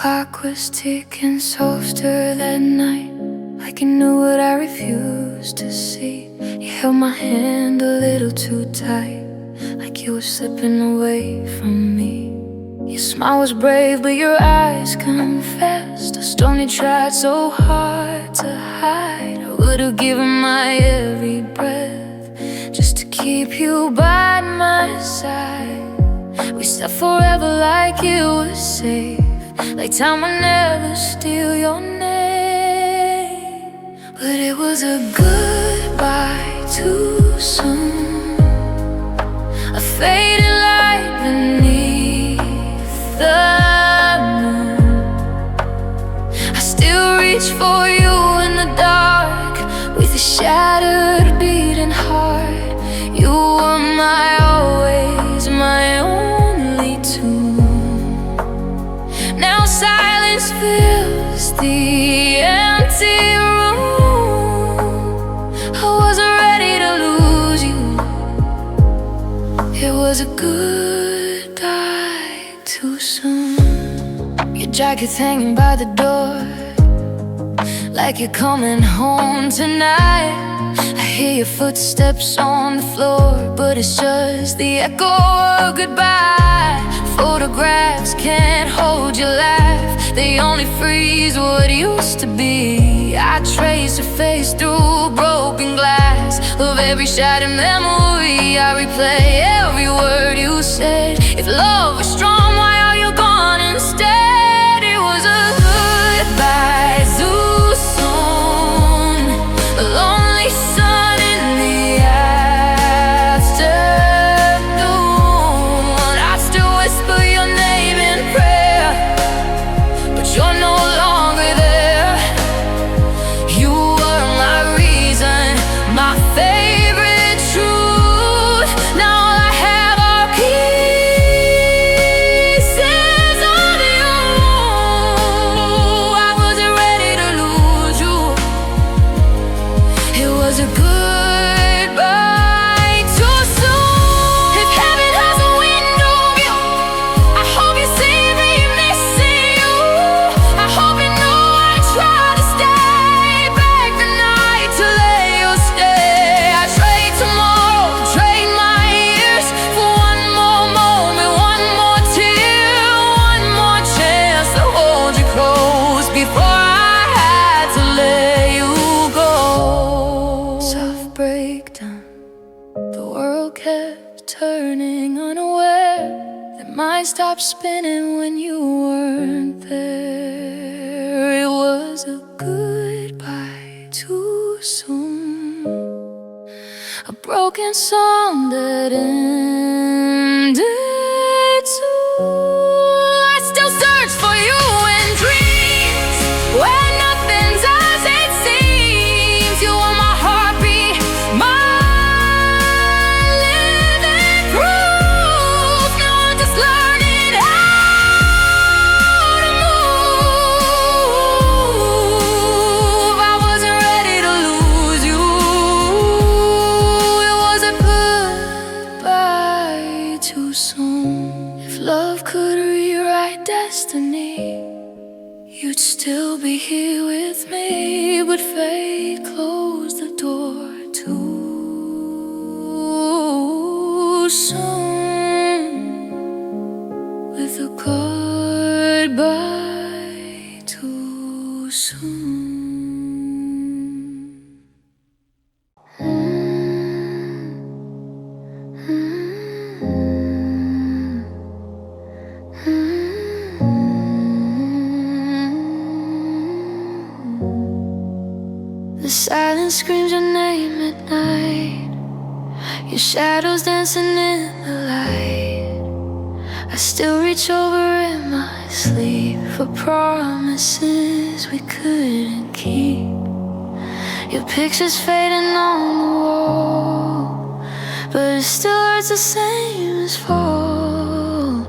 clock was ticking softer that night, like you knew what I refused to see. You held my hand a little too tight, like you were slipping away from me. Your smile was brave, but your eyes confessed a storm you tried so hard to hide. I would've given my every breath just to keep you by my side. We said forever like it was safe, like time would never steal your name. But it was a goodbye too soon, a faded light beneath the moon. I still reach for you in the dark, with a shattered beating heart. You were my always, my only tune. Now silence fills the empty room. I wasn't ready to lose you. It was a goodbye too soon. Your jacket's hanging by the door, like you're coming home tonight. I hear your footsteps on the floor, but it's just the echo of goodbye. Photographs can't hold your laugh, they only freeze what used to be. I trace your face through broken glass of every shattered memory. I replay every word you said. If love was strong, why are you gone instead? It was a goodbye too soon, a lonely sun in the afternoon. I still whisper your name in prayer, but you're no longer there. You were my reason, my favorite truth. Now all I have are pieces of you. I wasn't ready to lose you. It was a goodbye too soon. If heaven has a window view, I hope you see me missing you. I hope you know I try to stay back the night to let you stay. I trade tomorrow, trade my years for one more moment, one more tear, one more chance to hold you close before I had to let you go. Soft breakdown, the world kept turning, unaware that mine stopped spinning when you weren't there. It was a goodbye too soon, a broken song that ended too. I still search for you in dreams where nothing's as it seems. You are my heartbeat, my living proof. Now I'm just learning how to move. I wasn't ready to lose you. It was a goodbye too soon. If love could rewrite destiny, you'd still be here with me. But fate closed the door too soon, with a goodbye too soon. The silence screams your name at night, your shadows dancing in the light. I still reach over in my sleep for promises we couldn't keep. Your picture's fading on the wall, but it still hurts the same as fall.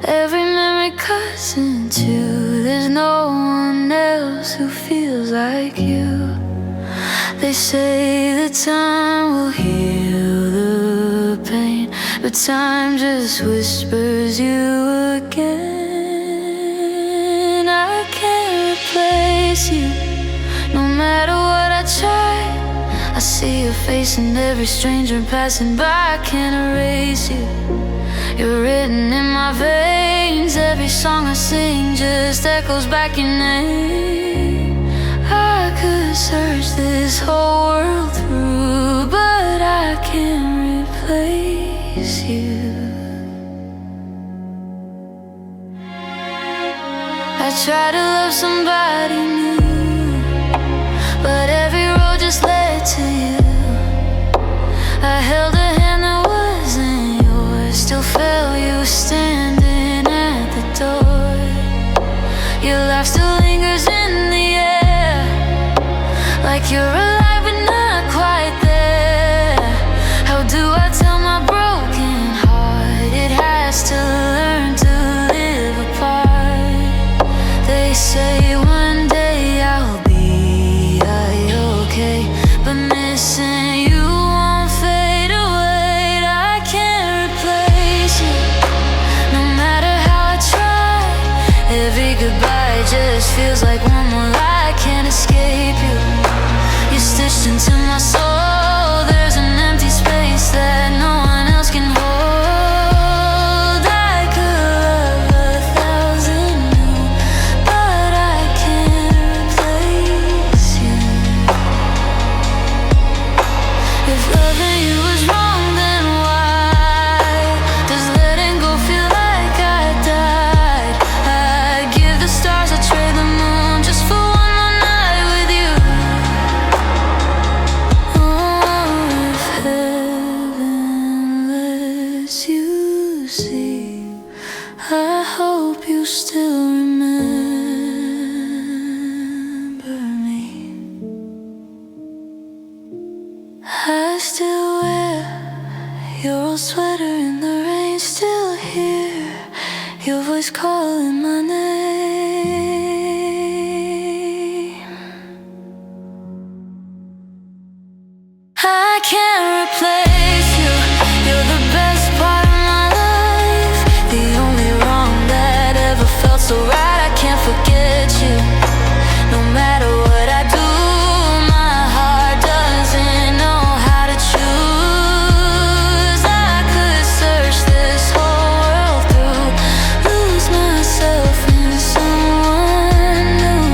Every memory cuts in two, there's no one else who feels like you. They say that time will heal the pain, but time just whispers you again. I replace you. No matter what I try, I see your face in every stranger passing by. I can't erase you. You're written in my veins. Every song I sing just echoes back your name. I could search this whole world through, but I can't replace you. I tried to love somebody new, but every road just led to you. I held a hand that wasn't yours, still felt you standing at the door. Your laugh still lingers in the air, like you're alive but not quite there. How do I tell my broken heart it has to learn to live apart? They say one day I'll be okay, but missing you won't fade away. I can't replace you, no matter how I try. Every goodbye just feels like one more lie. I can't escape you. You're stitched into my soul. There's an empty space that no one else can hold. I could love 1,000 new, but I can't replace you. If loving you was wrong, then why does letting go feel like I died? I'd give the stars, I'd trade the moon just for one more night with you. Oh, if heaven lets you see, I hope you still remember me. I still wear your old sweater in the rain, still hear your voice calling my name. I can't replace you. You're the best part of my life, the only wrong that ever felt so right. I can't forget you. No matter what I do, my heart doesn't know how to choose. I could search this whole world through, lose myself in someone new,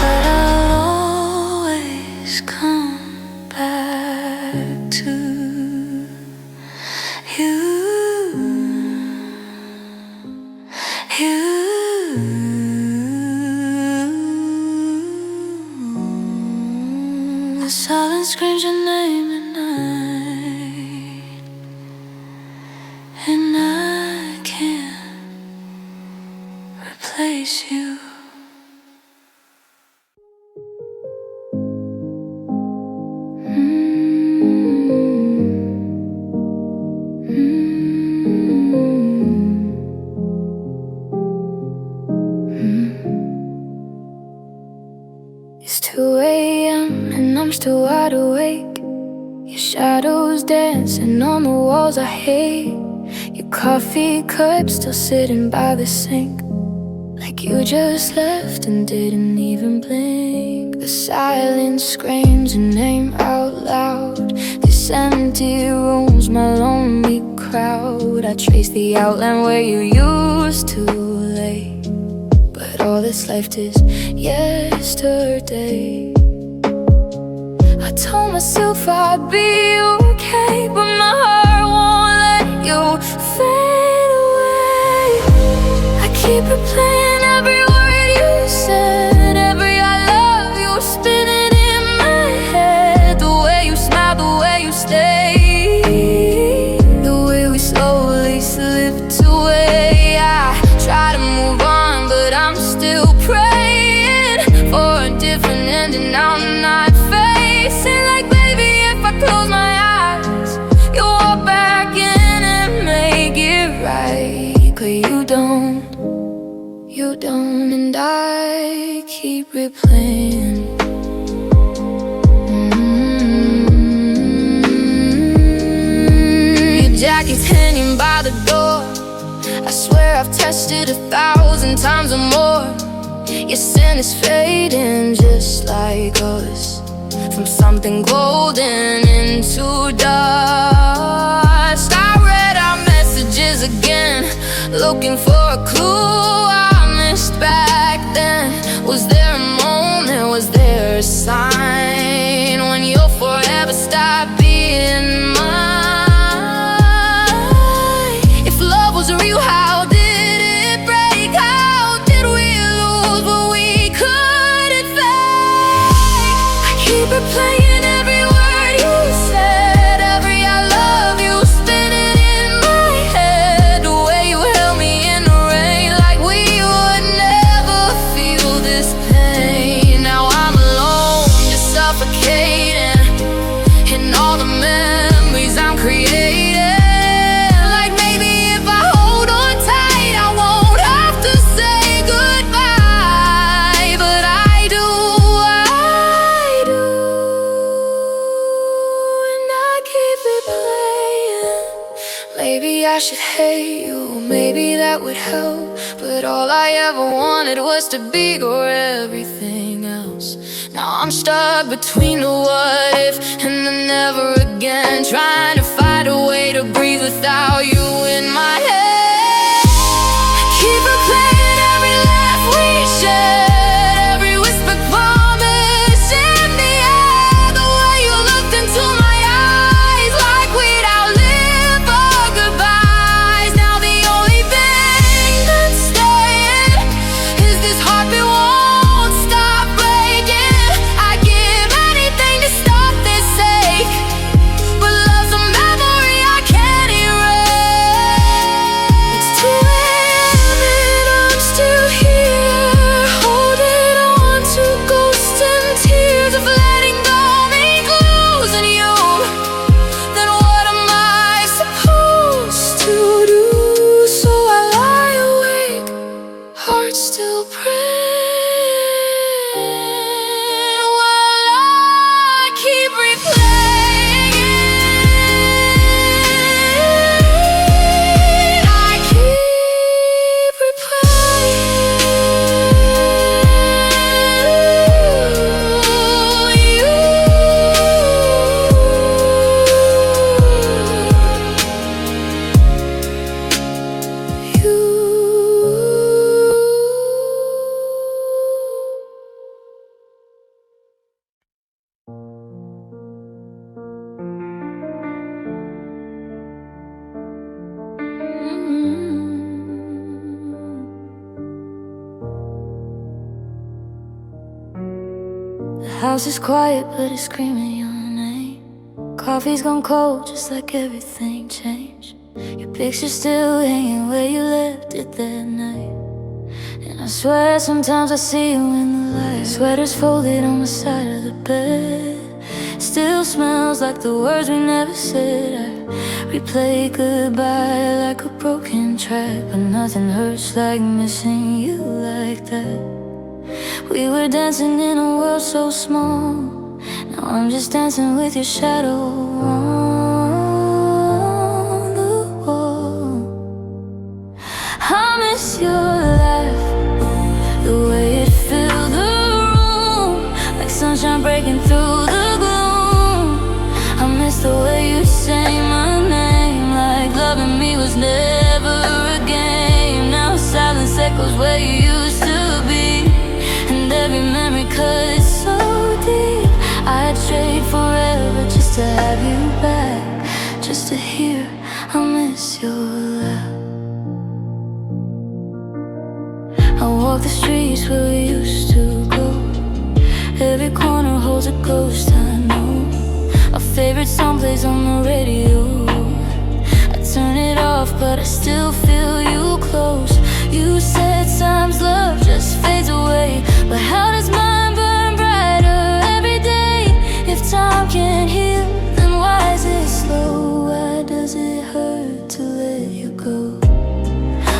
but I'll always come back to you. The silence screams your name at night, and I can't replace you. It's 2 a.m. and I'm still wide awake. Your shadows dancing on the walls I hate. Your coffee cup still sitting by the sink, like you just left and didn't even blink. The silence screams your name out loud. This empty room's my lonely crowd. I trace the outline where you used to lay, but all that's left is yesterday. I told myself I'd be okay, but my heart won't let you fade away. I keep replaying every word you said, every I love you spinning in my head. The way you smile, the way you stay, the way we slowly slipped away. I try to move on, but I'm still praying for a different ending. I'm not facing, like baby, if I close my eyes, you'll walk back in and make it right. But you don't, and I keep replaying. Your jacket's hanging by the door. I swear I've touched it 1,000 times or more. Your sin is fading just like us, from something golden into dust. I read our messages again, looking for a clue I missed back then. Was there a moment, was there a sign, when you'll forever stop being mine? If love was real, how did it break? How did we lose what we couldn't fake? I keep replaying every word you said, every I love you, spinning in my head. The way you held me in the rain, like we would never feel this pain. Now I'm alone, just suffocating in all the memories I'm creating. Like maybe if I hold on tight, I won't have to say goodbye. But I do, and I keep replaying. Maybe I should hate you, maybe that would help. But all I ever wanted was to be or everything else. Now I'm stuck between the what if and the never again, trying to find a way to breathe without you in my head. Keep replaying every laugh we shared, every whispered promise in the air. The way you looked into my eyes, like we'd outlive our goodbyes. Now the only thing that's staying is this heartbeat won't stop breaking. I'd give anything to stop this ache, but love's a memory I can't erase. It's 2 a.m. and I'm still here, holding on to ghosts and tears. If letting go means losing you, then what am I supposed to do? So I lie awake, heart still praying, while I keep replaying it. I keep The house is quiet, but it's screaming your name. Coffee's gone cold, just like everything changed. Your picture's still hanging where you left it that night. And I swear sometimes I see you in the light. Sweater's folded on the side of the bed, still smells like the words we never said. I replay goodbye like a broken track, but nothing hurts like missing you like that. We were dancing in a world so small, now I'm just dancing with your shadow on the wall. I miss your laugh, the way it filled the room, like sunshine breaking through the gloom. I miss the way you say my name, like loving me was never a game. Now silence echoes where you used to be, and every memory cuts so deep. I'd trade forever just to have you back, just to hear I miss your laugh. I walk the streets where we used to go, every corner holds a ghost I know. Our favorite song plays on the radio, I turn it off but I still feel you close. You said sometimes love just fades away, but how does mine burn brighter every day? If time can't heal, then why is it slow? Why does it hurt to let you go?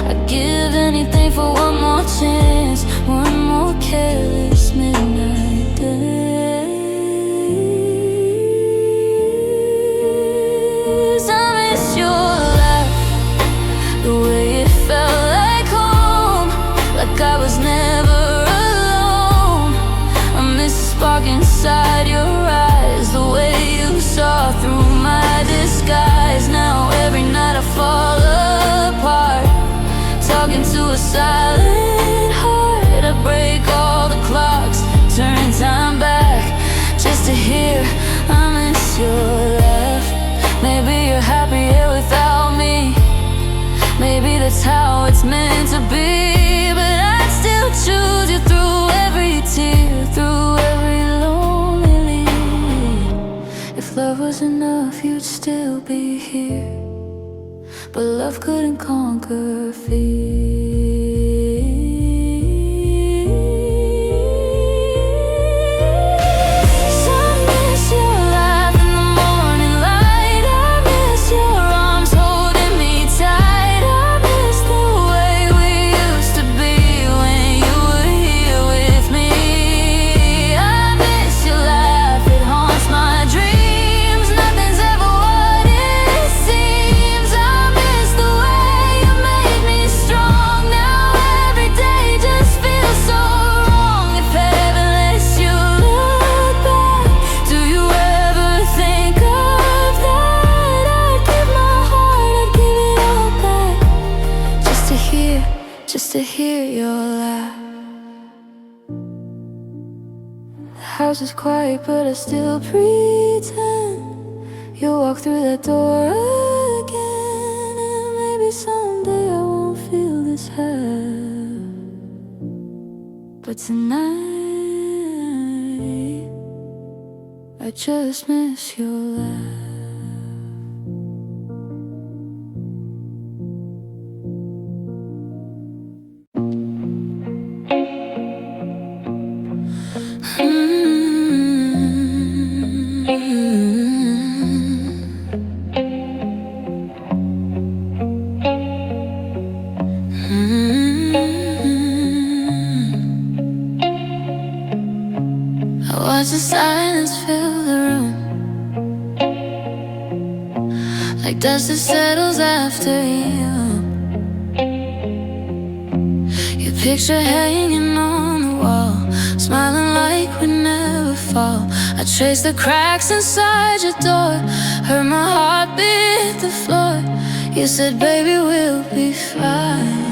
I'd give anything for one more chance, one more careless midnight days. I miss your laugh, the way it felt like home, like I was never alone. it's meant to be. But I'd still choose you through every tear, through every lonely lead. If love was enough, you'd still be here. But love couldn't conquer fear. Just to hear your laugh. The house is quiet, but I still pretend you'll walk through that door again. And maybe someday I won't feel this hurt, but tonight I just miss your laugh. Watch the silence fill the room, like dust that settles after you. Your picture hanging on the wall, smiling like we never fall. I trace the cracks inside your door, heard my heart beat the floor. You said, baby, we'll be fine,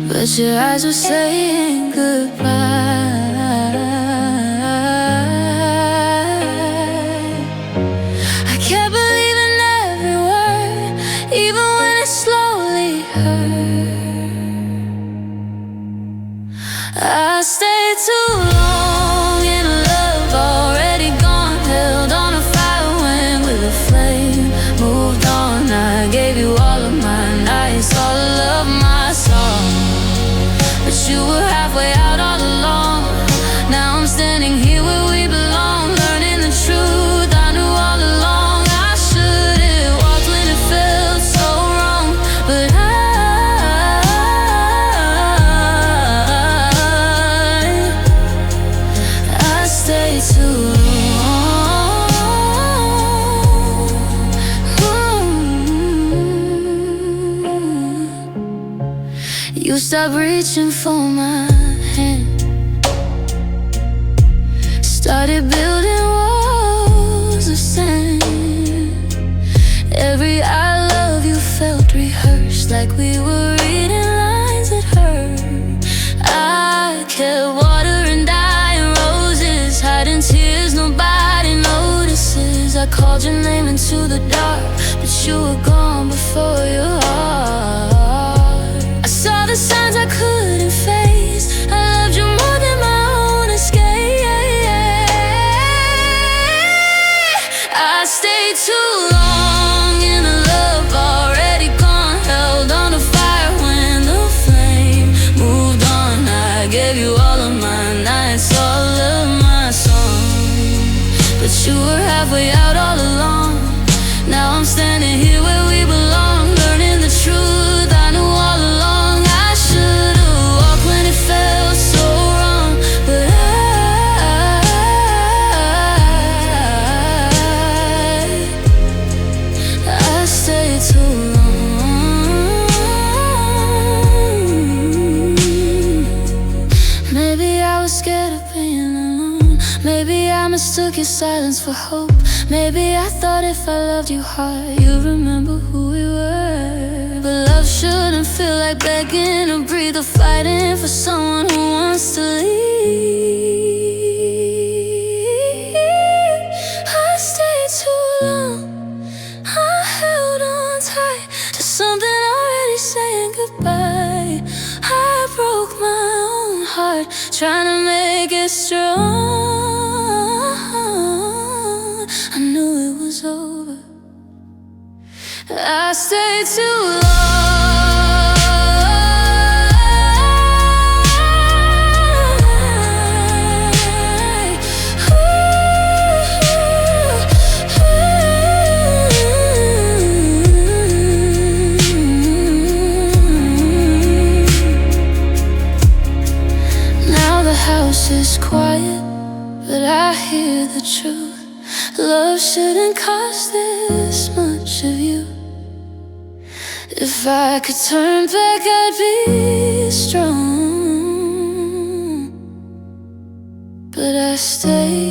but your eyes were saying goodbye. I stayed too long in a love already gone, held on a fire, went with a flame, moved on. I gave you all of my nights, all of my songs, but you were halfway out all along. Now I'm standing here where we belong, learning the truth I knew all along. I should've walked when it felt so wrong, but too long. You stopped reaching for my hand, started building walls of sand. Every I love you felt rehearsed, like we were reading lines that hurt. I kept watering dying roses, hiding tears nobody notices. I called your name into the dark, but you were gone before your heart. I saw the signs I couldn't face, I loved you more than my own escape. I stayed too long in a love already gone, held on to fire when the flame moved on. I gave you all of my nights, all of my songs, but you were halfway out all along. Now I'm standing here where we belong, learning the truth I knew all along. I should've walked when it felt so wrong, but I stayed too long. Maybe I was scared of being alone, maybe I mistook your silence for hope. Maybe I thought if I loved you hard, you'd remember who we were. But love shouldn't feel like begging or breathe or fighting for someone who wants to leave. I stayed too long, I held on tight to something already strong. I knew it was over. I stayed too long. Now the house is quiet, but I hear the truth. Love shouldn't cost this much of you. If I could turn back, I'd be strong. But I stayed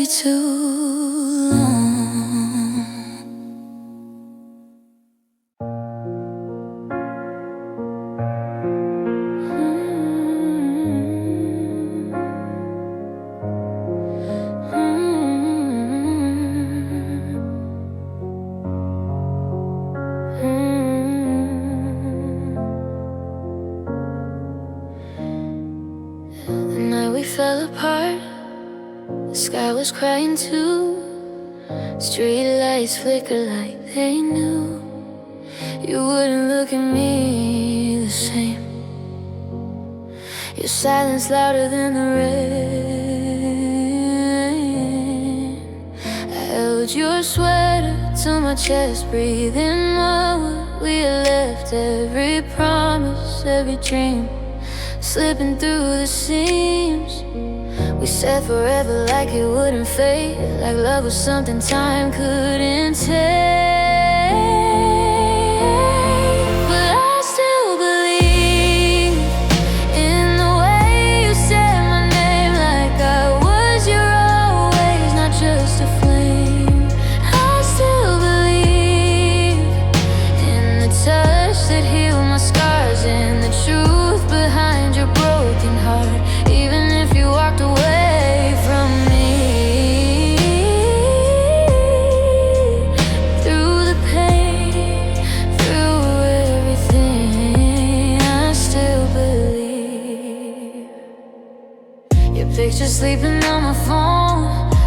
too long. The night we fell apart, the sky was crying too. Street lights flicker like they knew you wouldn't look at me the same. Your silence louder than the rain. I held your sweater to my chest, breathing more. We had left every promise, every dream slipping through the seams. We said forever like it wouldn't fade, like love was something time couldn't take. But I still believe in the way you said my name, like I was your always, not just a flame. I still believe in the touch that healed my scars, and the truth behind your broken heart. Even if you walked away from me, through the pain, through everything, I still believe. Your picture sleeping on my phone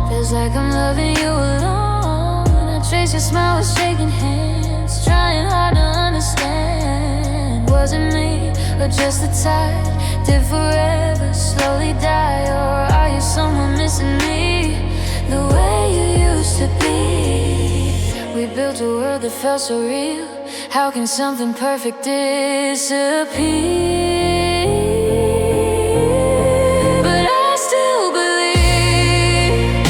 feels like I'm loving you alone. I trace your smile with shaking hands, trying hard to understand. Was it me, or just the tide? Did forever slowly die, or are you someone missing me the way you used to be? We built a world that felt so real. How can something perfect disappear? But I still believe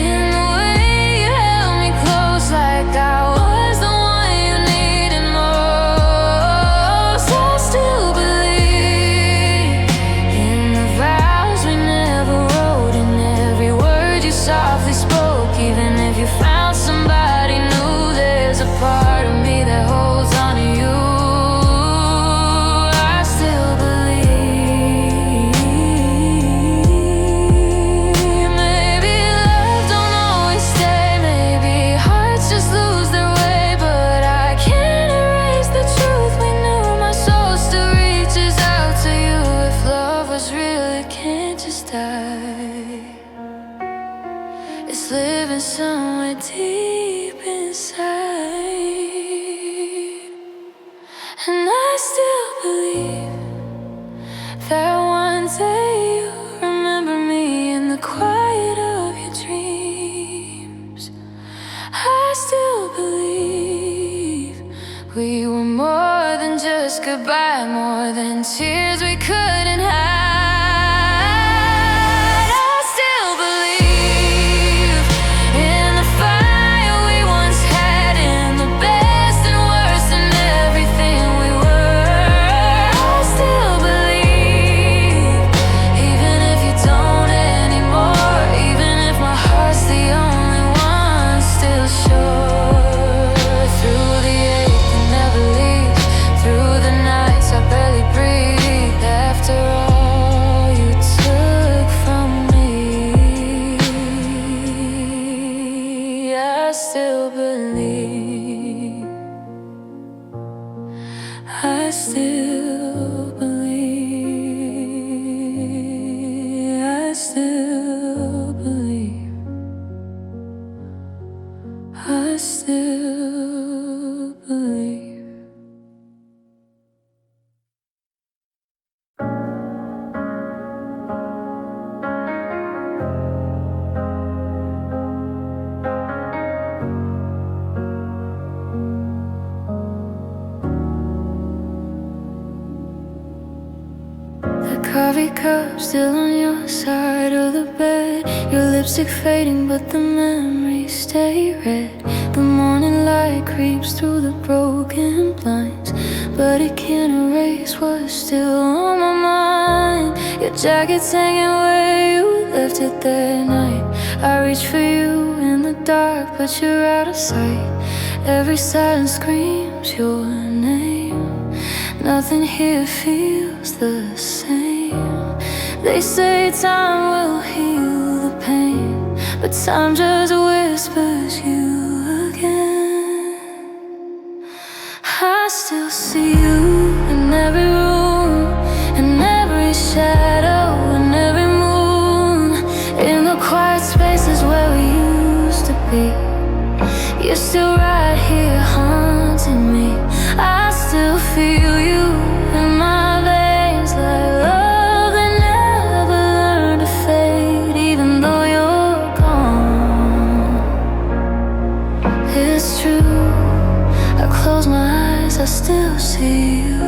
in the way you held me close, like I was the one you needed most. I still believe in the vows we never wrote, in every word you softly spoke. Even if you found somebody new, there's a part of me that holds on to you. I still believe. Maybe love don't always stay, maybe hearts just lose their way, but I can't erase the truth we knew. My soul still reaches out to you. If love was real, it can't just die. It's living somewhere deep inside. And I still believe that one day you'll remember me in the quiet of your dreams. I still believe we were more than just goodbye, more than tears we couldn't hide. I still believe in the fire we once had, in the best and worst and everything we were. I still believe coffee cup still on your side of the bed. Your lipstick fading but the memories stay red. The morning light creeps through the broken blinds, but it can't erase what's still on my mind. Your jacket's hanging where you left it that night. I reach for you in the dark but you're out of sight. Every silence screams your name. Nothing here feels the same. They say time will heal the pain, but time just whispers you again. I still see you in every room, in every shadow, in every moon, in the quiet spaces where we used to be. You're still right here haunting me. I still feel you in my veins, like love that never learned to fade, even though you're gone. It's true, I close my eyes, I still see you.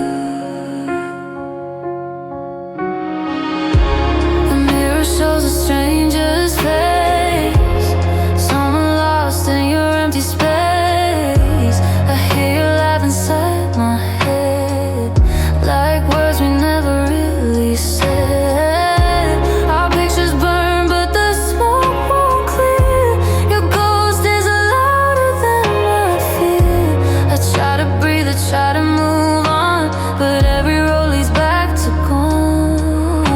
The mirror shows a stranger's face, someone lost in your empty space. I hear you laugh inside my head, like words we never really said. Our pictures burn but the smoke won't clear. Your ghost is louder than my fear. I try to breathe, I try to move on, but every road leads back to gone.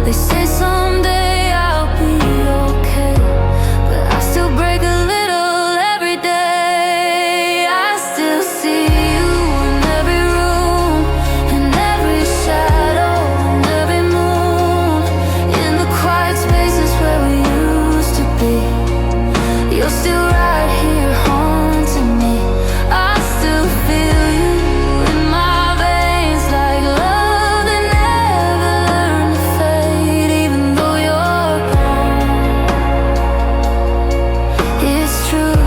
They say someday I'll be okay, but I still break a little every day. I still see you in every room, in every shadow, in every moon, in the quiet spaces where we used to be. You're still right here haunting me. I still feel you in my veins, like love that never learned to fade, even though you're gone. It's true,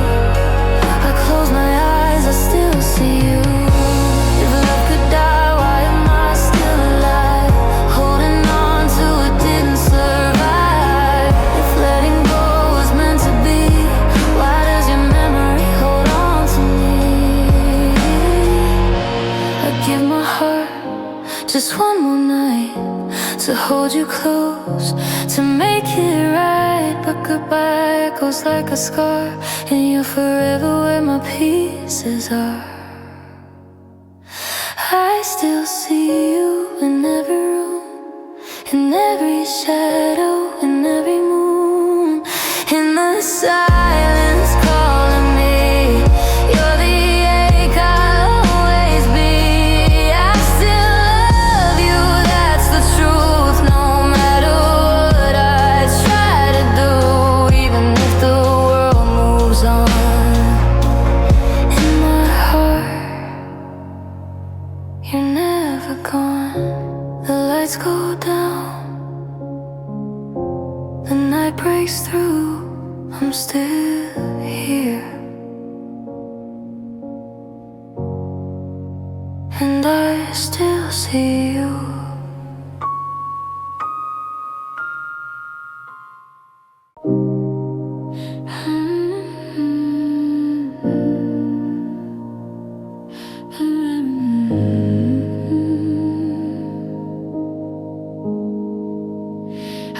I close my eyes, I still see you. If love could die, why am I still alive? Holding on to what didn't survive. If letting go was meant to be, why does your memory hold on to me? I give my heart just one more night, to hold you close, to make it right. But goodbye goes like a scar, and you're forever where my pieces are. I still see you in every room, in every shadow, in every moon, in the silence calling me. You're the ache I'll always be. I still love you, that's the truth, no matter what I try to do, even if the world moves on. In my heart, you're never gone. The lights go down, the night breaks through, I'm still here. And I still see you.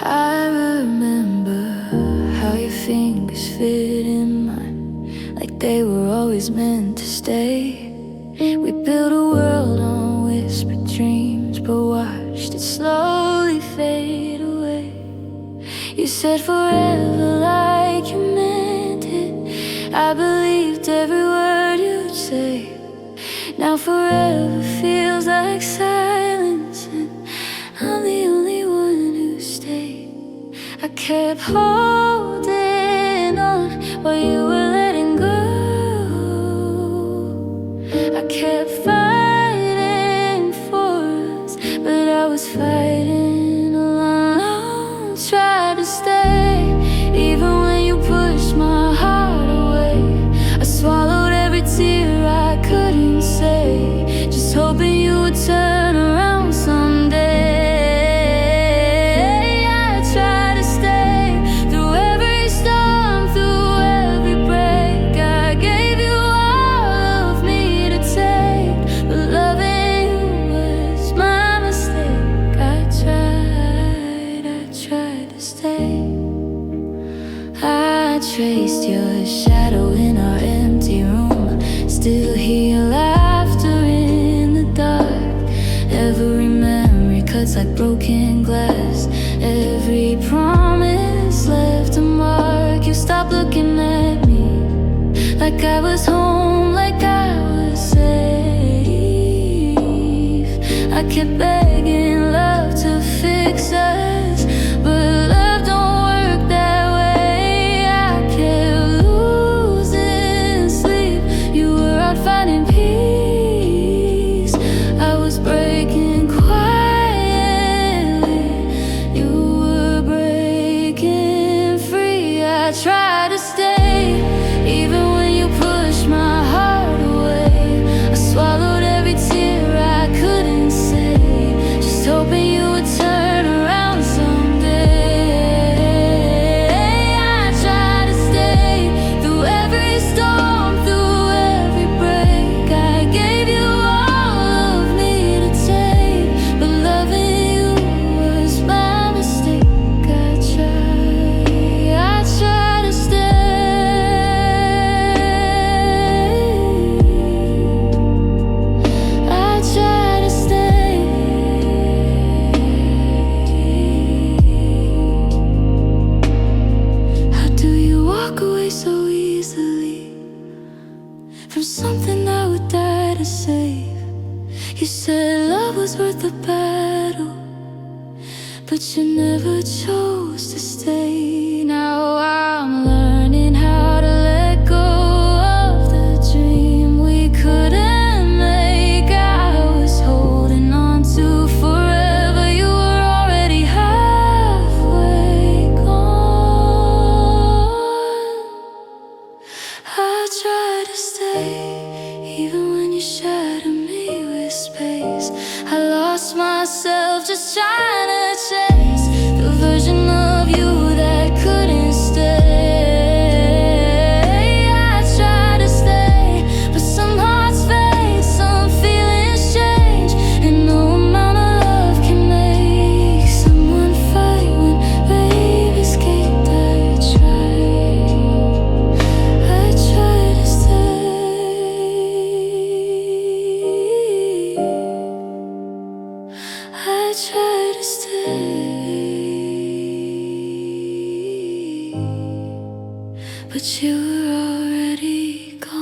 I remember how your fingers fit in mine, like they were always meant to stay. We built a world on whispered dreams, but watched it slowly fade away. You said forever like you meant it. I believed every word you'd say. Now forever feels like silence, and I'm the only one who stayed. I kept holding on while you were letting go. I kept fighting for us, but I was fighting alone. Tried to stay, even when you pushed my heart away. I swallowed every tear I couldn't say, just hoping you would turn around someday. words like broken glass. Every promise left a mark. You stopped looking at me like I was home, like I was safe. I kept begging love to fix us, but love don't work that way. I kept losing sleep. You were out finding peace. I was breaking quietly. You were breaking free. I tried to stay, even when you pushed my heart away. I swallowed every tear I couldn't say, just hoping you would turn around someday. I tried to stay through every storm, through every break. I gave you all of me to take, but loving you was my mistake. I tried to stay. I tried to stay. How do you walk away so easily from something I would die to save? You said love was worth the battle, but you never chose to stay. Now I'm learning how to let go of the dream we couldn't make. I was holding on to forever. You were already halfway gone. I tried to stay, even when you shattered me with space. I lost myself just trying to chase the version of you that couldn't stay. I tried to stay, but some hearts fade, some feelings change, and no amount of love can make someone fight when baby escaped. I tried to stay. I tried to stay, but you were already gone.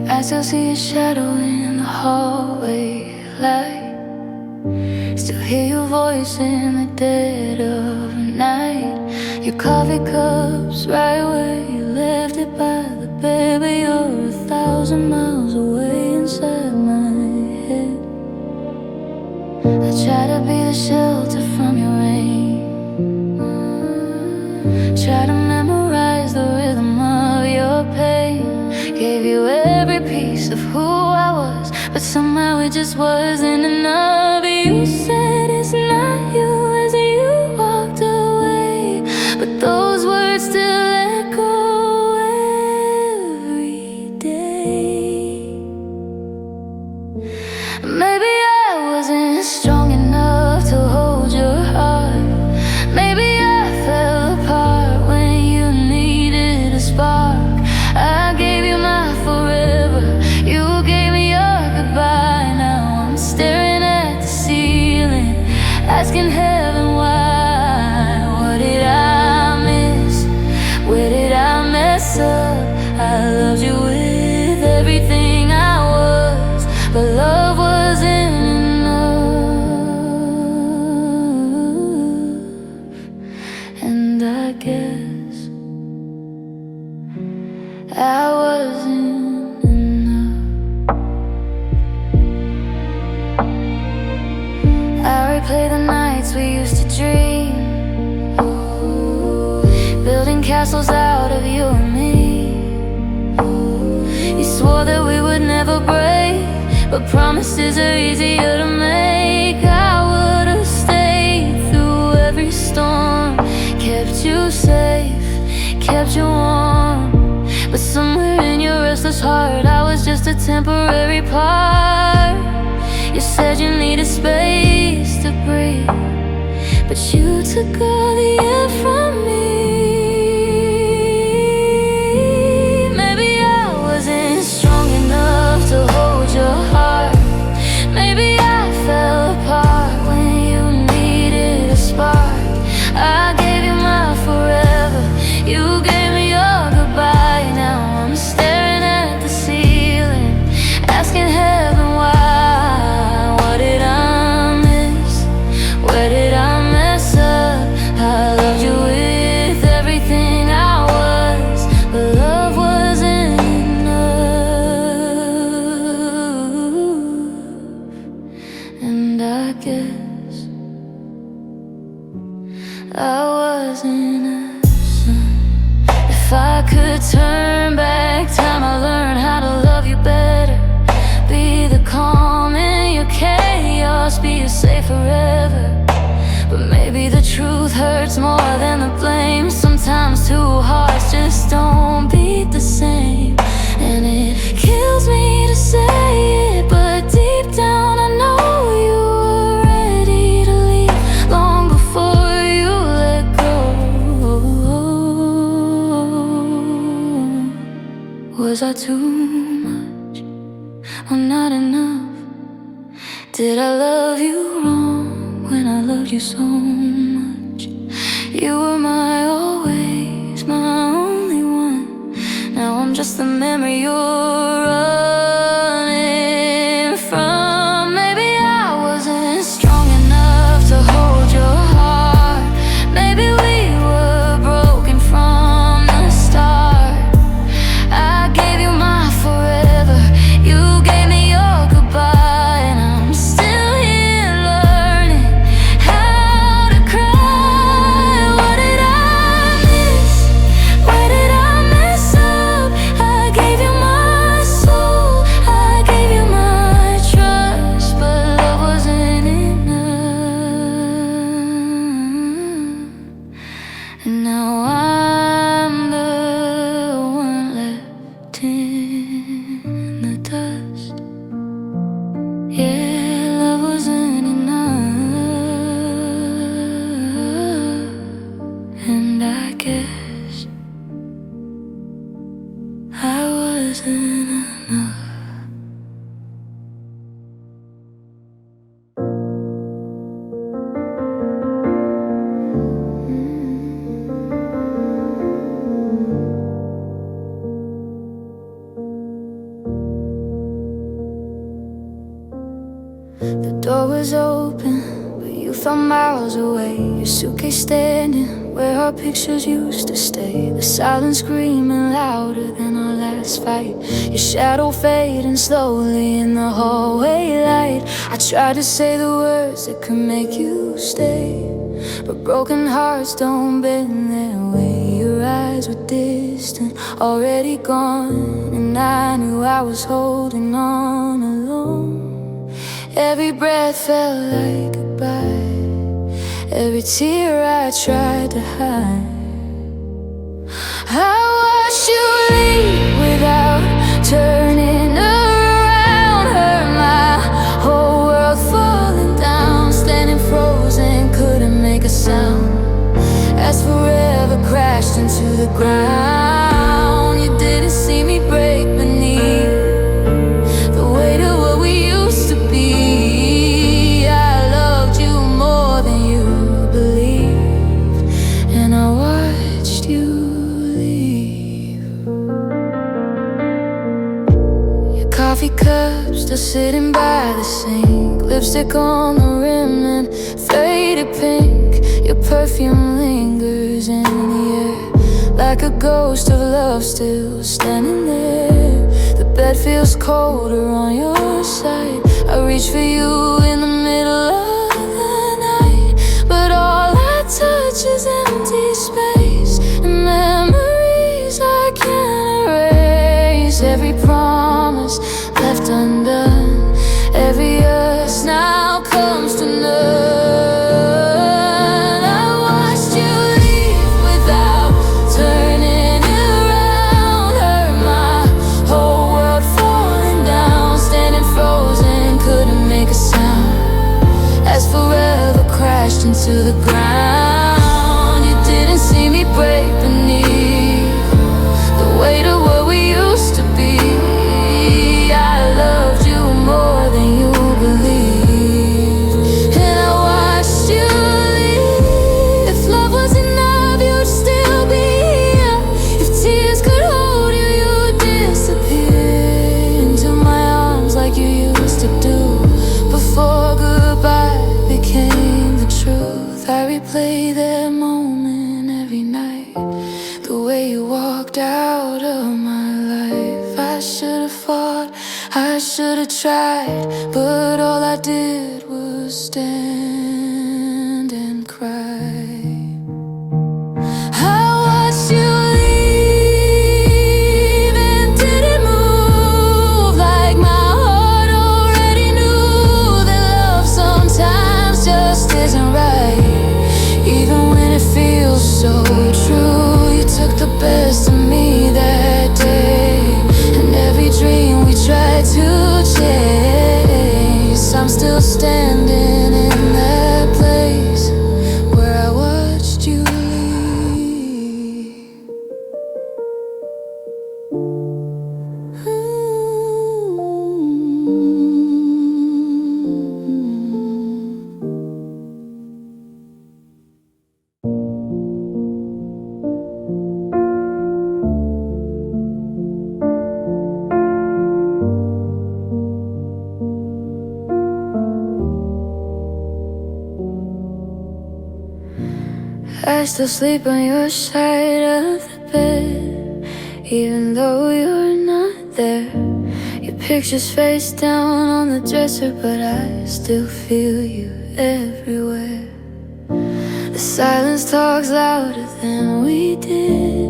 I still see a shadow in the hallway light, still hear your voice in the dead of night. Your coffee cups right where you left it by the bed, but you're 1,000 miles away inside my head. I try to be the shelter from your rain, try to memorize the rhythm of your pain. Gave you every piece of who I was, but somehow it just wasn't enough. You said it's not you as you walked away, but those words still echo every day. Maybe I wasn't strong enough to hold your heart. Maybe I fell apart when you needed a spark. I gave you my forever, you gave me your goodbye. Now I'm staring at the ceiling, asking heaven why. What did I miss? Where did I mess up? I loved you with everything I was, but love wasn't enough. And I guess I wasn't enough. I replay the nights we used to dream, building castles out of you and me. You swore that we would never break, but promises are easier to make. I would've stayed through every storm, kept you safe, kept you warm, but somewhere in your restless heart. I was just a temporary part. You said you needed space to breathe, but you took all the air from me. Maybe I wasn't strong enough to hold your heart. Maybe I fell apart when you needed a spark. I gave you my forever, you gave me your goodbye. Now I'm staring at the ceiling, asking heaven why. What did I miss? Where did I mess up? I loved you with everything I was, but love wasn't enough. And I guess I wasn't a son. If I could turn back time, I'd learn how to love you better. Be the calm in your chaos, be you safe forever. But maybe the truth hurts more than the blame. Sometimes two hearts just don't beat the same. And it kills me to say it, but deep down I know you were ready to leave long before you let go. Was I too much or not enough? Did I love you wrong when I loved you so much? You were my always, my only one. Now I'm just the memory you're running from. Maybe I wasn't strong enough to hold your heart. Maybe we were broken from the start. I gave you my forever, you gave me your goodbye. And I'm still here learning how to cry. What did I miss? Where did I mess up? I gave you my soul, I gave you my trust, but love wasn't enough. And now I'm the one left in the dust. Yeah, love wasn't enough. And I guess I wasn't enough. The door was open, but you felt miles away. Your suitcase standing where our pictures used to stay. The silence screaming louder than our last fight. Your shadow fading slowly in the hallway light. I tried to say the words that could make you stay, but broken hearts don't bend their way. Your eyes were distant, already gone, and I knew I was holding on alone. Every breath felt like goodbye, every tear I tried to hide. I watched you leave without turning around. Heard my whole world falling down, standing frozen, couldn't make a sound. As forever crashed into the ground, you didn't see me break beneath the weight of what we used to be. I loved you more than you believed, and I watched you leave. Your coffee cup still sitting by the sink, lipstick on the rim and faded pink. Your perfume lingers in the air, like a ghost of love still standing there. The bed feels colder on your side. I reach for you in the middle of the night, but all I touch is empty space and memories I can't erase. Every promise left undone, every us now comes to none. Whole should've tried, but all I did was stand and cry. I watched you leave and didn't move, like my heart already knew that love sometimes just isn't right. Even when it feels so true, you took the best of me that day, and every dream we tried to chase, I'm still standing in that place where I watched you leave. I still sleep on your side of the bed, even though you're not there. Your picture's face down on the dresser, but I still feel you everywhere. The silence talks louder than we did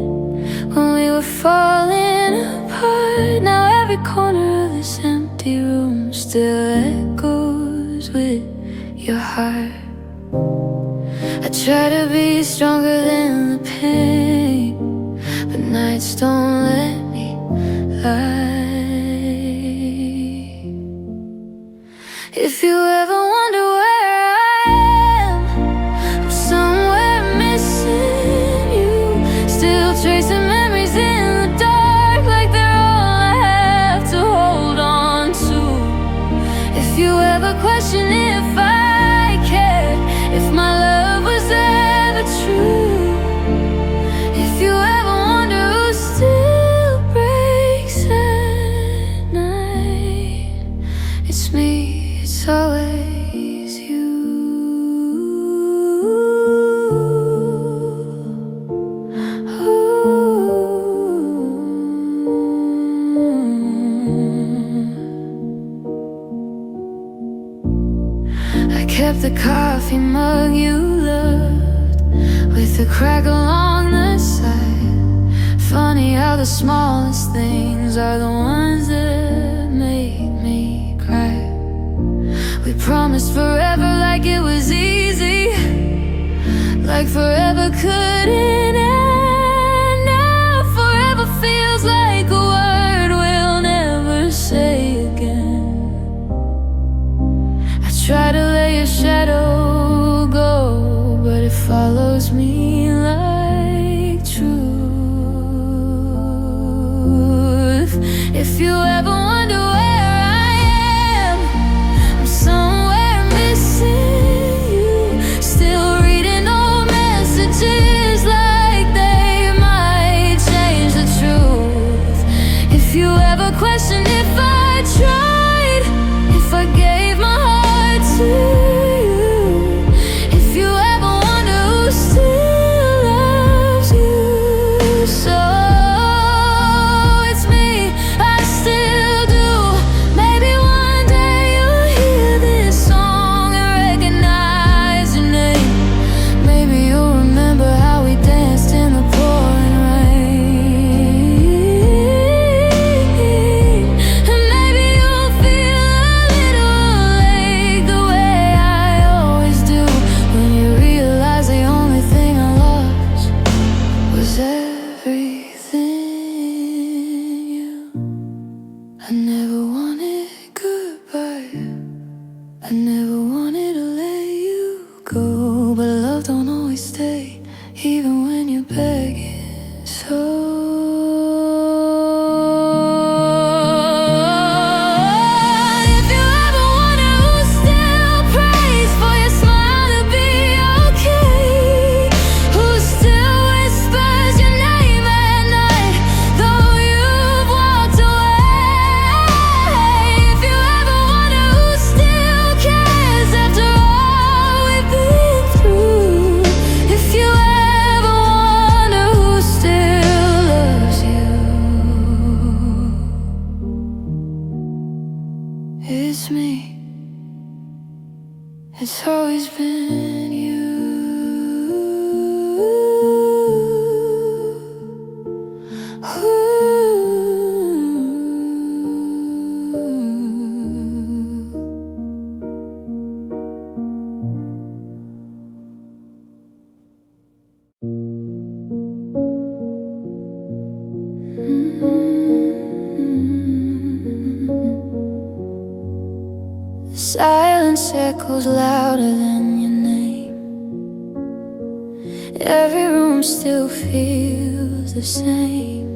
when we were falling apart. Now every corner of this empty room still echoes with your heart. I try to be stronger than the pain, but nights don't let me lie. If you ever wonder where I am, I'm somewhere missing you, still tracing memories in the dark, like they're all I have to hold on to. If you ever question if I cared, if my love was ever true, if you ever wonder who still breaks at night, it's me, it's always you. I kept the coffee mug you loved, with a crack along the side. Funny how the smallest things are the ones that make me cry. We promised forever like it was easy, like forever couldn't end. Now forever feels like a word we'll never say again. I try to let your shadow go, but it follows me like truth. If you ever wonder where I am, I'm somewhere missing you, still reading old messages like they might change the truth. If you ever question if I tried, if I gave my heart to you, a it's me. It's always been you. Silence echoes louder than your name. Every room still feels the same.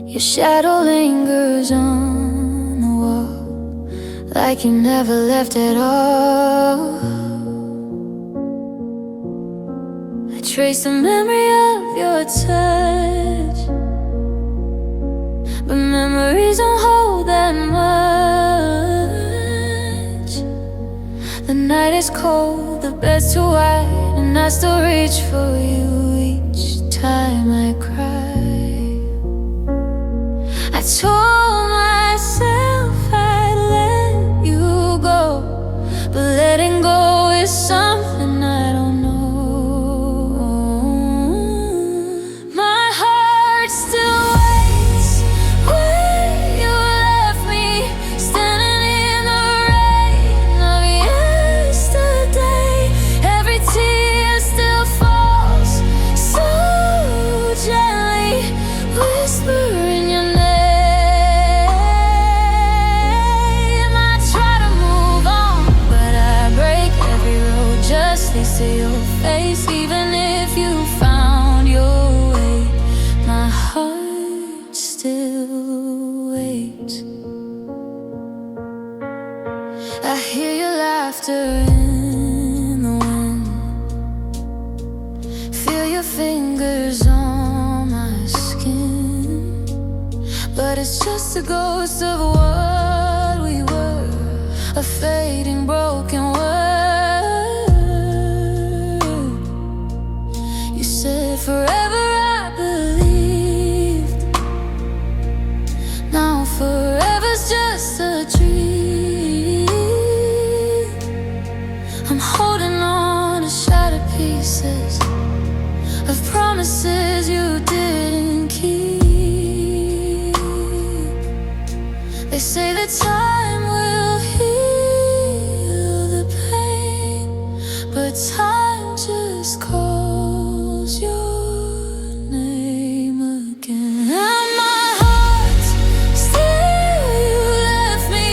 Your shadow lingers on the wall, like you never left at all. I trace the memory of your touch, but memories don't hold that much. The night is cold, the bed's too wide, and I still reach for you each time I cry. I told myself I'd let you go, but letting go is something I don't know. My heart still waits where you left me, standing in the rain of yesterday. Every tear still falls so gently, whispering your name. I try to move on, but I break every road just leads to your face. Even if you found your way, my heart still waits. I hear your laughter in the wind, feel your fingers on my skin, but it's just a ghost of what we were, a fading broken word. You said forever, I believed. Now forever's just a dream. I'm holding on to shattered pieces of promises you didn't keep. They say that time will heal the pain, but time just calls your name again. And my heart still, you left me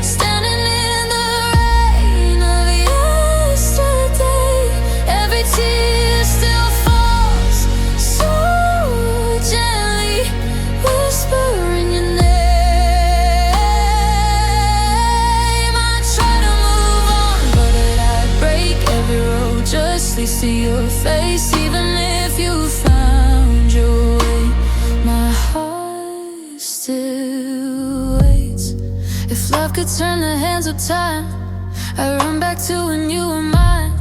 standing in the rain of yesterday. Every tear still falls so gently, whispering your name. I try to move on, but I break every road just leads to your face. Even if you found your way, my heart still waits. If love could turn the hands of time, I run back to when you were mine.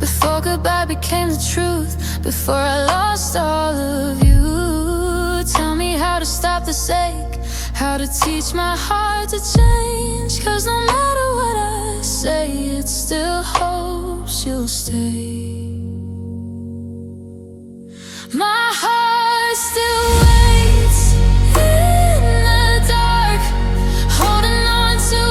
Before goodbye became the truth, before I lost all of you. Tell me how to stop the sake, how to teach my heart to change. 'Cause no matter what I say, it still hopes you'll stay. My heart still waits in the dark, holding on to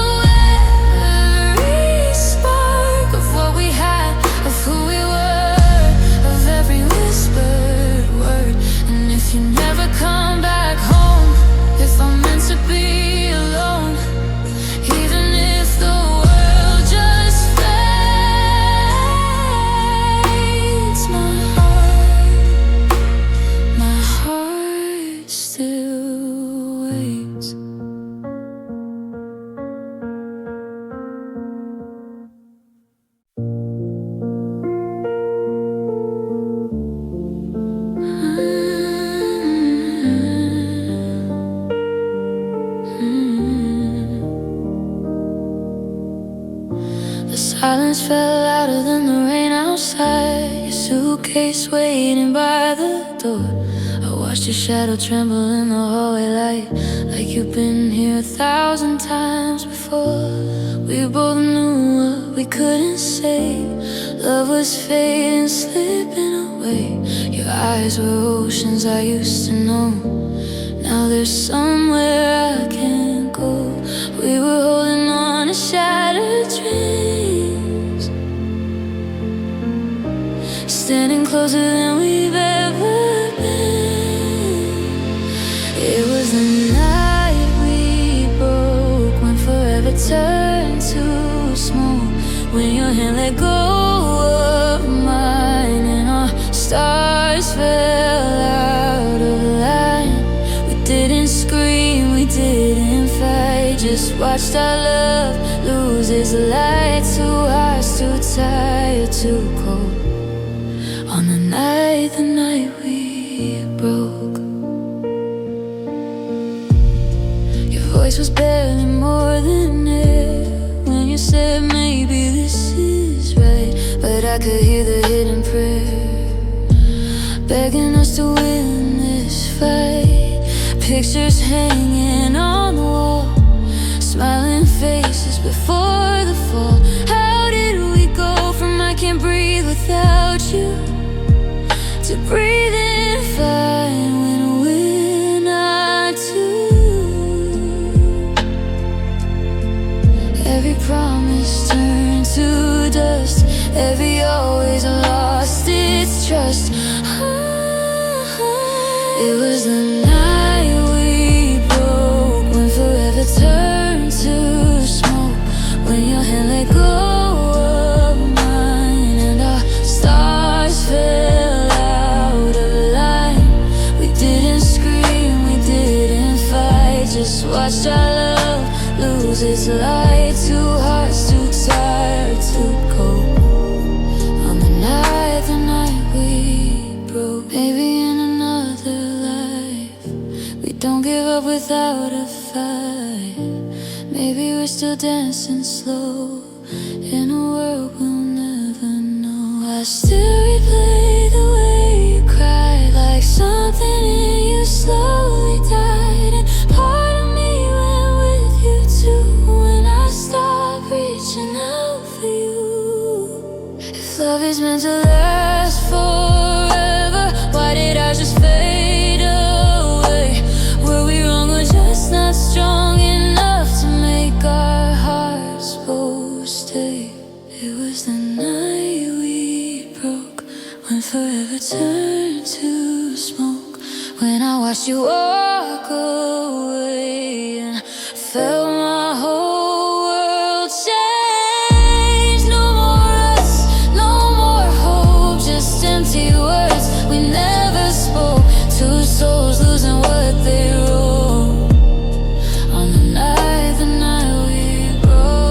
every spark of what we had, of who we were, of every whispered word. And if you never come back home, if I'm meant to be alone, even if the world just fades, my heart still waits. The silence fell louder than the rain outside. Your suitcase waiting by the door. I watched your shadow tremble in the hallway light, like you've been here 1,000 times before. before. We both knew what we couldn't say. Love was fading, slipping away. Your eyes were oceans I used to know. Now there's somewhere I can't go. We were holding on to shattered dreams, standing closer than we've ever been. It was the night we broke, when forever turned to smoke, when your hand let go of mine and our stars fell out of line. We didn't scream, we didn't fight, just watched our love lose its light. Two hearts too tired, too cold, on the night we broke. Your voice was barely more than air when you said maybe this is right, but I could hear the hidden prayer begging us to win this fight. Pictures hanging on the wall, smiling faces before the fall. How did we go from I can't breathe without you to breathing fine when we're not two? Every promise turned to dust, every always lost its trust. It was the night we broke, when forever turned to smoke, when your hand let go of mine and our stars fell out of line. We didn't scream, we didn't fight, just watched our love lose its light. Two hearts too tired, too cold, on the night we broke. Maybe in another life we don't give up without a fight. Maybe we're still dancing slow in a world we'll never know. I still replay the way you cried, like something in you slowly died, and part of me went with you too when I stopped reaching out for you. If love is meant to last forever, why did I just fade away? Were we wrong or just not strong enough to make our hearts both stay? It was the night we broke, when forever turned to smoke, when I watched you walk away and felt my whole world change. No more us, no more hope, just empty words we never spoke. Two souls losing what they wrote, on the night we broke.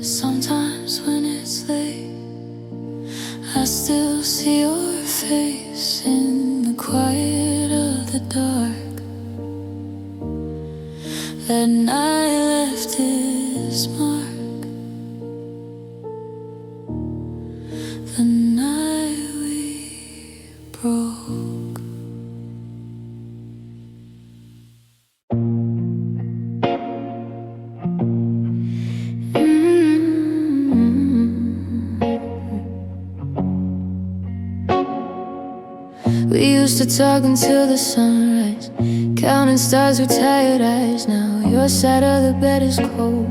Sometimes when it's late, I still see your face in the quiet of the dark. That night left its mark, the night we broke. We used to talk until the sunrise, counting stars with tired eyes. Now your side of the bed is cold,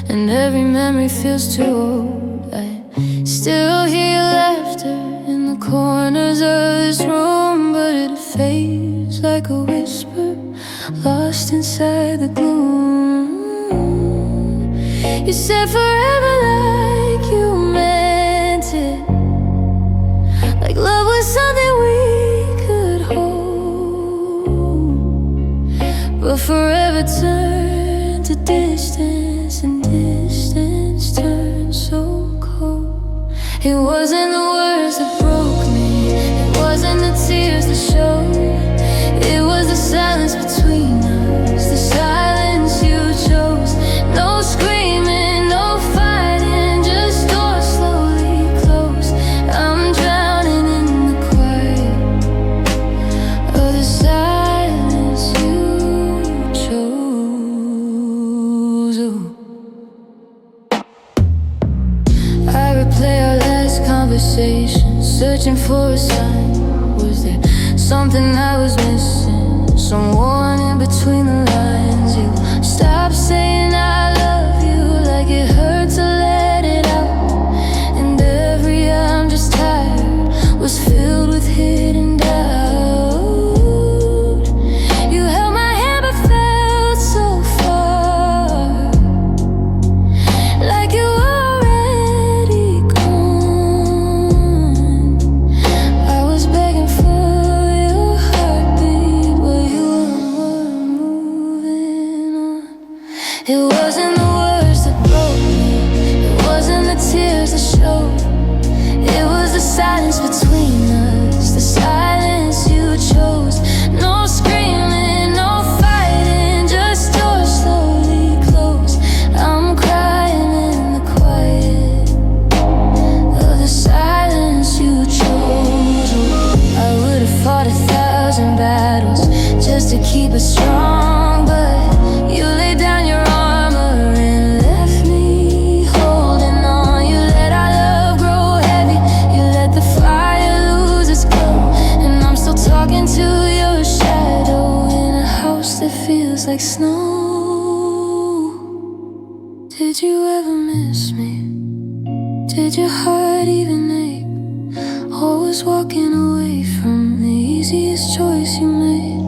and every memory feels too old. I still hear your laughter in the corners of this room, but it fades like a whisper, lost inside the gloom. You said forever like you meant it, like love was something we could hold, but forever turned to distance, and distance turned so cold. It wasn't the words that broke me, it wasn't the tears that showed, it was the silence between us, the silence you chose. No screaming, no fighting, just doors slow conversation, searching for a sign. Was there something I was missing? Someone in between the lines. You stopped saying I love you like it hurt to let it out. And every I'm just tired was filled with hidden doubt. You held my hand but felt so far, like you were already gone. I was begging for your heartbeat while you were moving on. It wasn't the words that broke me, it wasn't the tears that showed. It was the silence between us, the silence you chose. No screaming, no fighting, just doors slowly closed. I'm crying in the quiet of the silence you chose. I would have fought 1,000 battles just to keep us strong, but you laid down your armor and left me holding on. You let our love grow heavy, you let the fire lose its glow, and I'm still talking to your shadow in a house that feels like snow. Did you ever miss me? Did your heart even ache? Always walking away from the easiest choice you made.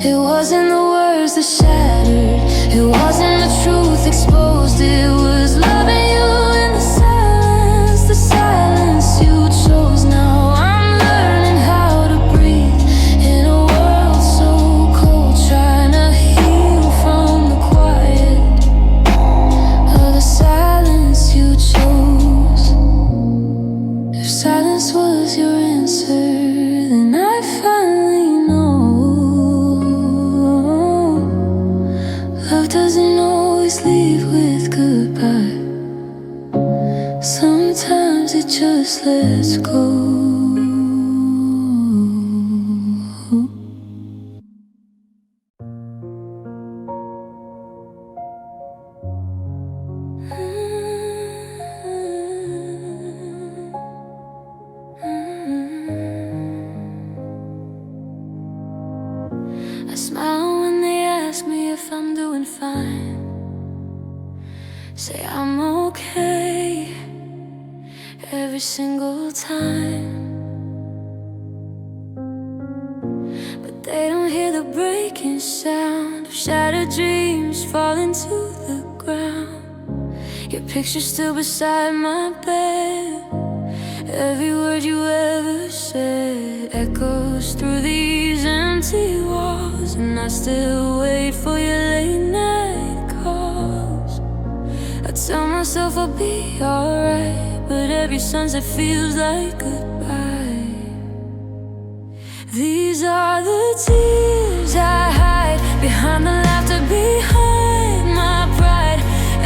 It wasn't the words that shattered, it wasn't the truth exposed. It was loving you in the silence you chose. Now I'm learning how to breathe in a world so cold, trying to heal from the quiet of the silence you chose. If silence was your answer, then I finally know love doesn't always leave with goodbye. Sometimes it just lets go. I smile when they ask me if I'm doing fine. Say I'm okay every single time, but they don't hear the breaking sound of shattered dreams falling to the ground. Your picture's still beside my bed. Every word you ever said echoes through these empty walls, and I still wait for your late night calls. I tell myself I'll be alright, but every sunset feels like goodbye. These are the tears I hide behind the laughter, behind my pride.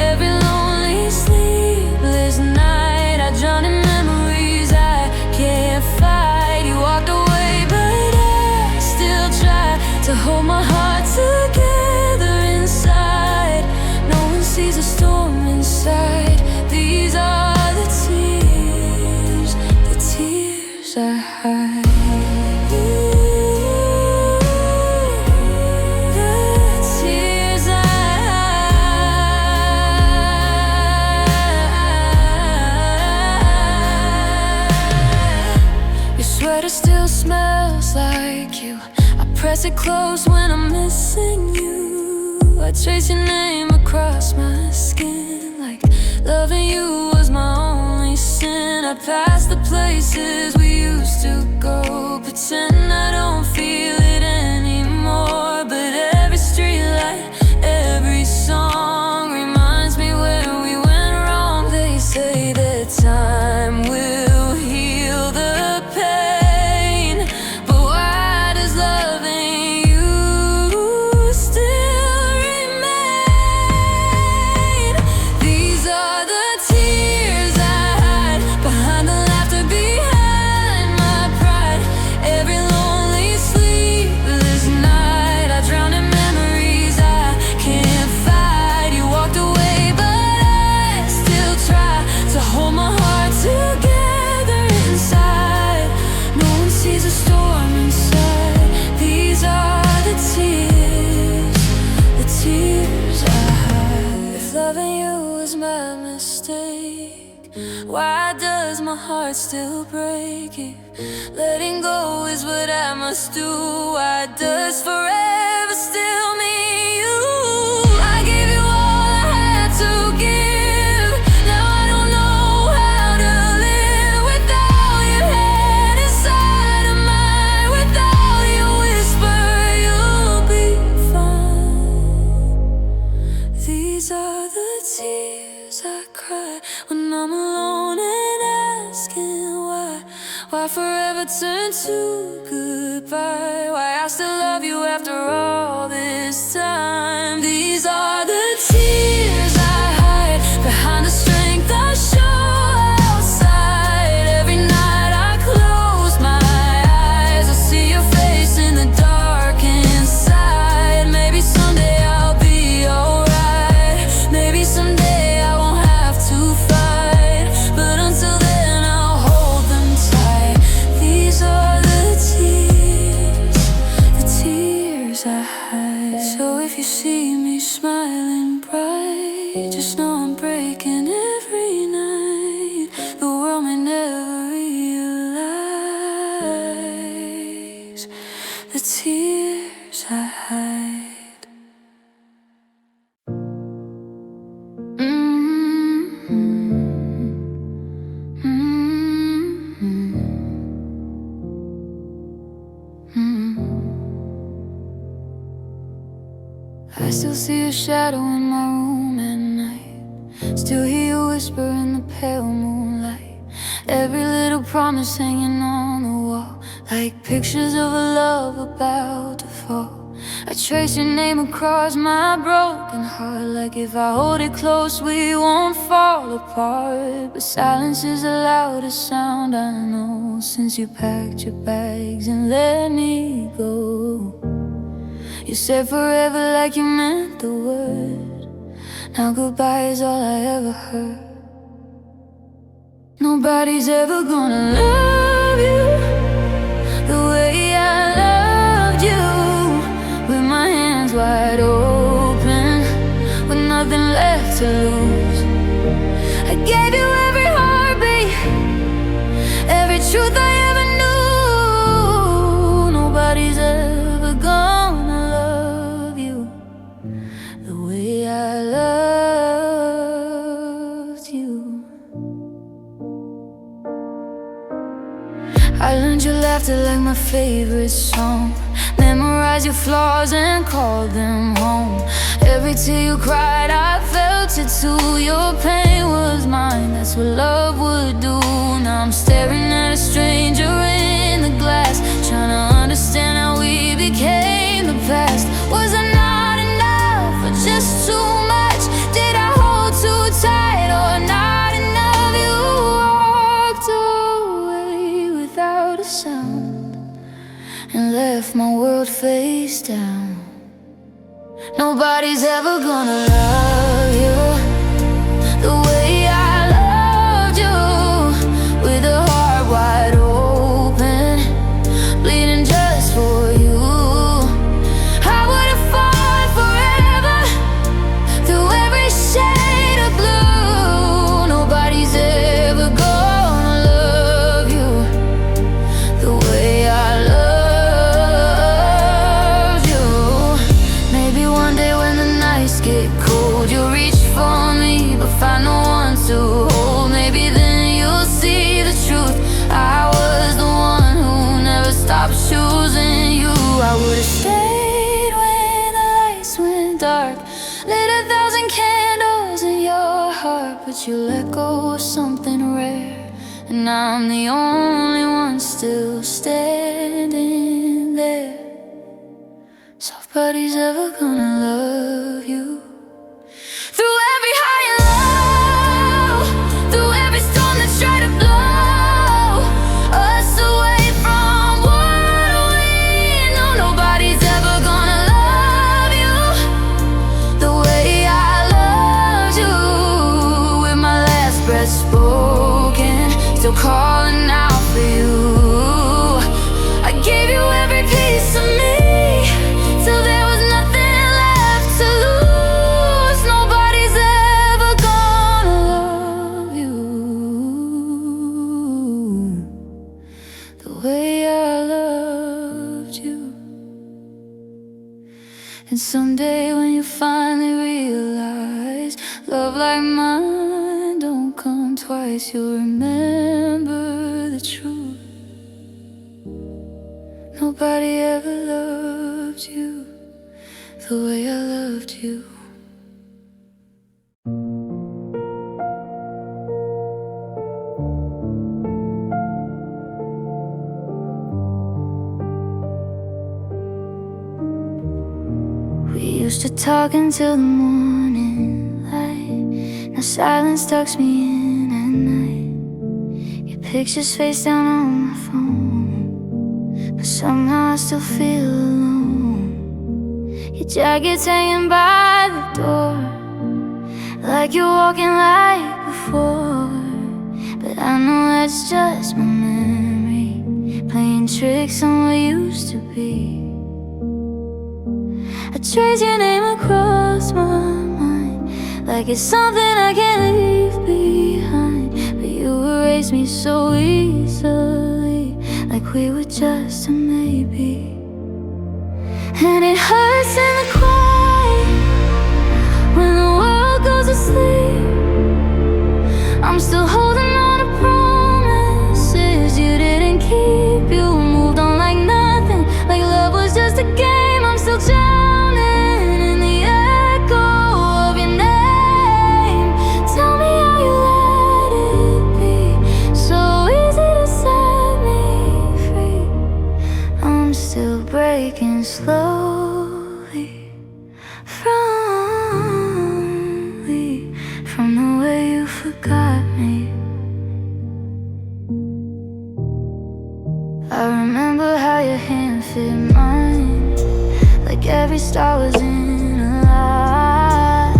Every lonely sleepless night I drown in memories I can't fight. You walked away, but I still try to hold my heart together inside. No one sees a storm inside. These are the tears I hide. Sweater still smells like you. I press it close when I'm missing you. I trace your name across my skin, like loving you was my only sin. I pass the places we used to go, pretend I don't feel it anymore. But every streetlight, every song reminds me where we went wrong. They say that time will heal the pain, but why does loving you still remain? These are the tears I hide behind the laughter, behind my pride. Every lonely sleep was my mistake? Why does my heart still break? If letting go is what I must do, why does forever still mean you? I gave you all I had to give. Now I don't know how to live without your head inside of mine. Without your whisper, you'll be fine. These are the tears I cry when I'm alone and asking why forever turn to goodbye? Why I still love you after all this time? These are the tears I hide behind the strength I show outside. Every night I close my eyes, I see your face in the dark inside. Maybe someday I'll be alright. Maybe someday I won't have to fight, but until then I'll hold them tight. These are the tears I hide. So if you see me smiling bright, just know I'm breaking every night. The world may never realize the tears I hide. I still see your shadow in my room at night. Still hear you whisper in the pale moonlight. Every little promise hanging on the wall, like pictures of a love about to fall. I trace your name across my broken heart, like if I hold it close we won't fall apart. But silence is the loudest sound I know, since you packed your bags and let me go. You said forever like you meant the word. Now goodbye is all I ever heard. Nobody's ever gonna love you the way I loved you, with my hands wide open, with nothing left to lose. I gave you every heartbeat, every truth I ever knew. Nobody's ever gonna love you the way I loved you. I learned your laughter like my favorite song, memorized your flaws and called them home. Every tear you cried, I felt it too. Your pain was mine, that's what love would do. Now I'm staring at a stranger in the glass, trying to understand how we became the past. Was I not enough or just too much? Did I hold too tight or not enough? You walked away without a sound and left my world face down. Nobody's ever gonna love you the way I loved you, with a heart wide open, bleeding just for you. I would have fought forever through every shade of blue. Nobody's ever gonna love you the way I love you. Maybe one day when the nights get cold, you'll reach for me but find no one to hold. Maybe then you'll see the truth. I was the one who never stopped choosing you. I would've stayed when the lights went dark, lit 1,000 candles in your heart, but you let go of something rare, and I'm the only one still standing there. So nobody's ever gonna love you through every high and low, through every storm that's tried to blow us away from what we know. Nobody's ever gonna love you the way I loved you, with my last breath spoken, still calling out for you. I gave you every piece of me till there was nothing left to lose. Nobody's ever gonna someday when you finally realize love like mine don't come twice, you'll remember the truth. Nobody ever loved you the way I loved you. We used to talk until the morning light. Now silence tucks me in at night. Your picture's face down on my phone, but somehow I still feel alone. Your jacket's hanging by the door, like you're walking like before. But I know that's just my memory, playing tricks on what used to be. I trace your name across my mind, like it's something I can't leave behind. But you erase me so easily, like we were just a maybe. And it hurts in the quiet when the world goes to sleep. I'm still holding on to promises you didn't keep. You moved on like nothing, like love was just a game. I'm still drowning in the echo of your name. Tell me how you let it be, so easy to set me free. I'm still breaking slowly from the way you forgot me. I remember how your hand fit mine, like every star was in a line.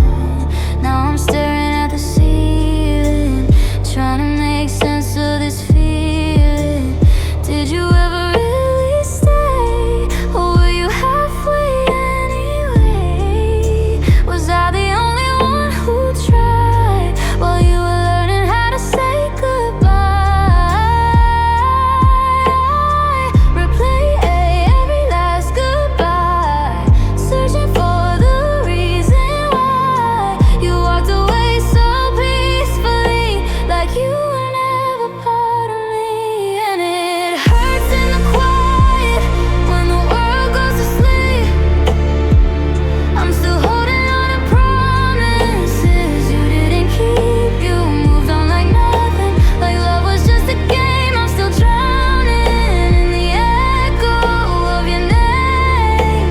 Now I'm staring at the ceiling, trying to make sense of this feeling. Did you ever really stay, or were you halfway anyway? Was I the only one who tried while you were learning how to say goodbye? Replay every last goodbye, searching for the reason why you walked away so peacefully, like you were never part of me. And it hurts in the quiet when the world goes to sleep. I'm still holding on to promises you didn't keep. You moved on like nothing, like love was just a game. I'm still drowning in the echo of your name.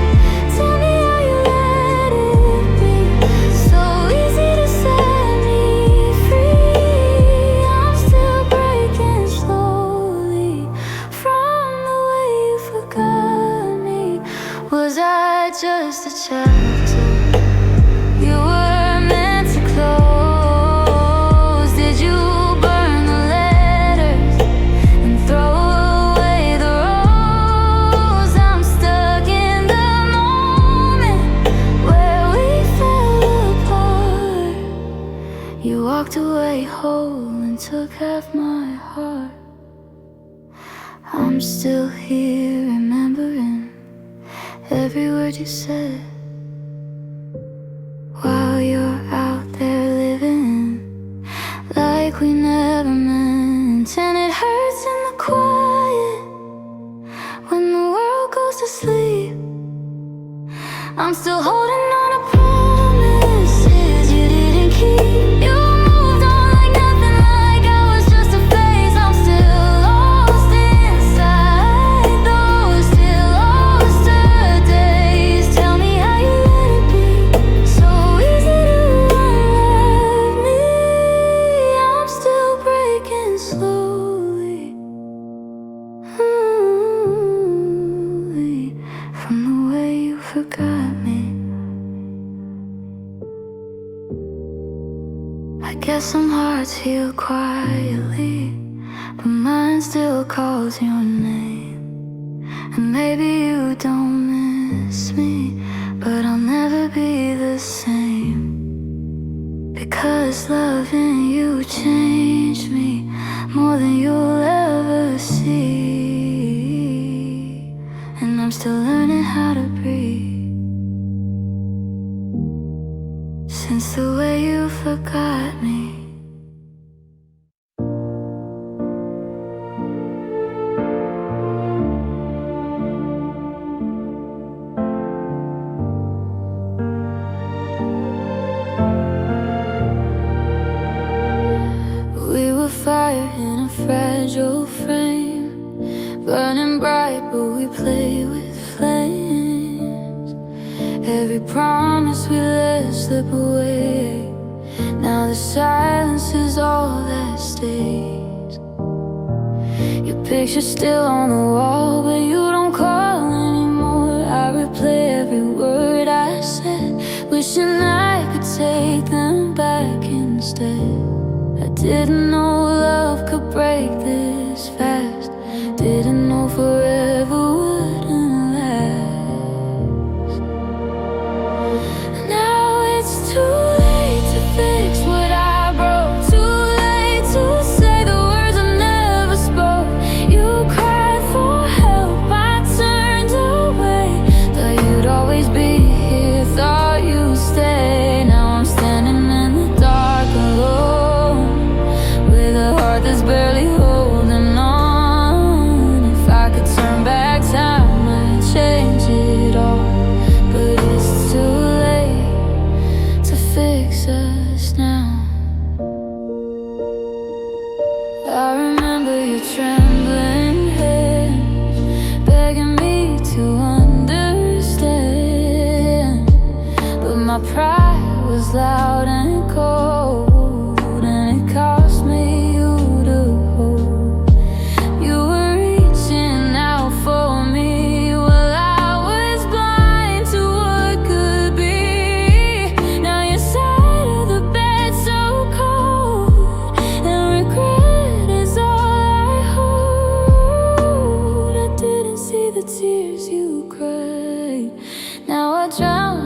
Tell me how you let it be, so easy to set me free. I'm still breaking slowly from the way you forgot me. Was I just a chapter you were meant to close? Did you burn the letters and throw away the rose? I'm stuck in the moment where we fell apart. You walked away whole and took half my heart. I'm still here remembering every word you said, while you're out there living like we never meant. And it hurts in the quiet when the world goes to sleep. I'm still holding on to promises you didn't keep. You moved on like nothing, like I was just a phase. I'm still lost inside those still lost days. Tell me how you let it be, so easy to unlove me. I'm still breaking slowly from the way you forgot me. I guess some hearts heal quietly, but mine still calls your name. And maybe you don't miss me, but I'll never be the same. Because loving you changed me more than you'll ever see. And I'm still learning how to breathe. fire in a fragile frame, burning bright but we play with flames. Every promise we let slip away, now the silence is all that stays. Your picture's still on the wall, but you don't call anymore. I replay every word I said, wishing I could take them back instead. I didn't know love could break this fast, didn't know forever wouldn't last. Now it's too late to fix what I broke, too late to say the words I never spoke. You cried for help, I turned away, thought you'd always be here, thought you'd stay. Now I'm standing in the dark alone, with a heart that's barely holding on. If I could turn back time, I'd change it all, but it's too late to fix us now. I remember your trembling hands, begging me to understand, but my pride was loud and cold, and it cost me you to hold. You were reaching out for me while I was blind to what could be. Now your side of the bed so cold, and regret is all I hold. I didn't see the tears you cried, now I drown in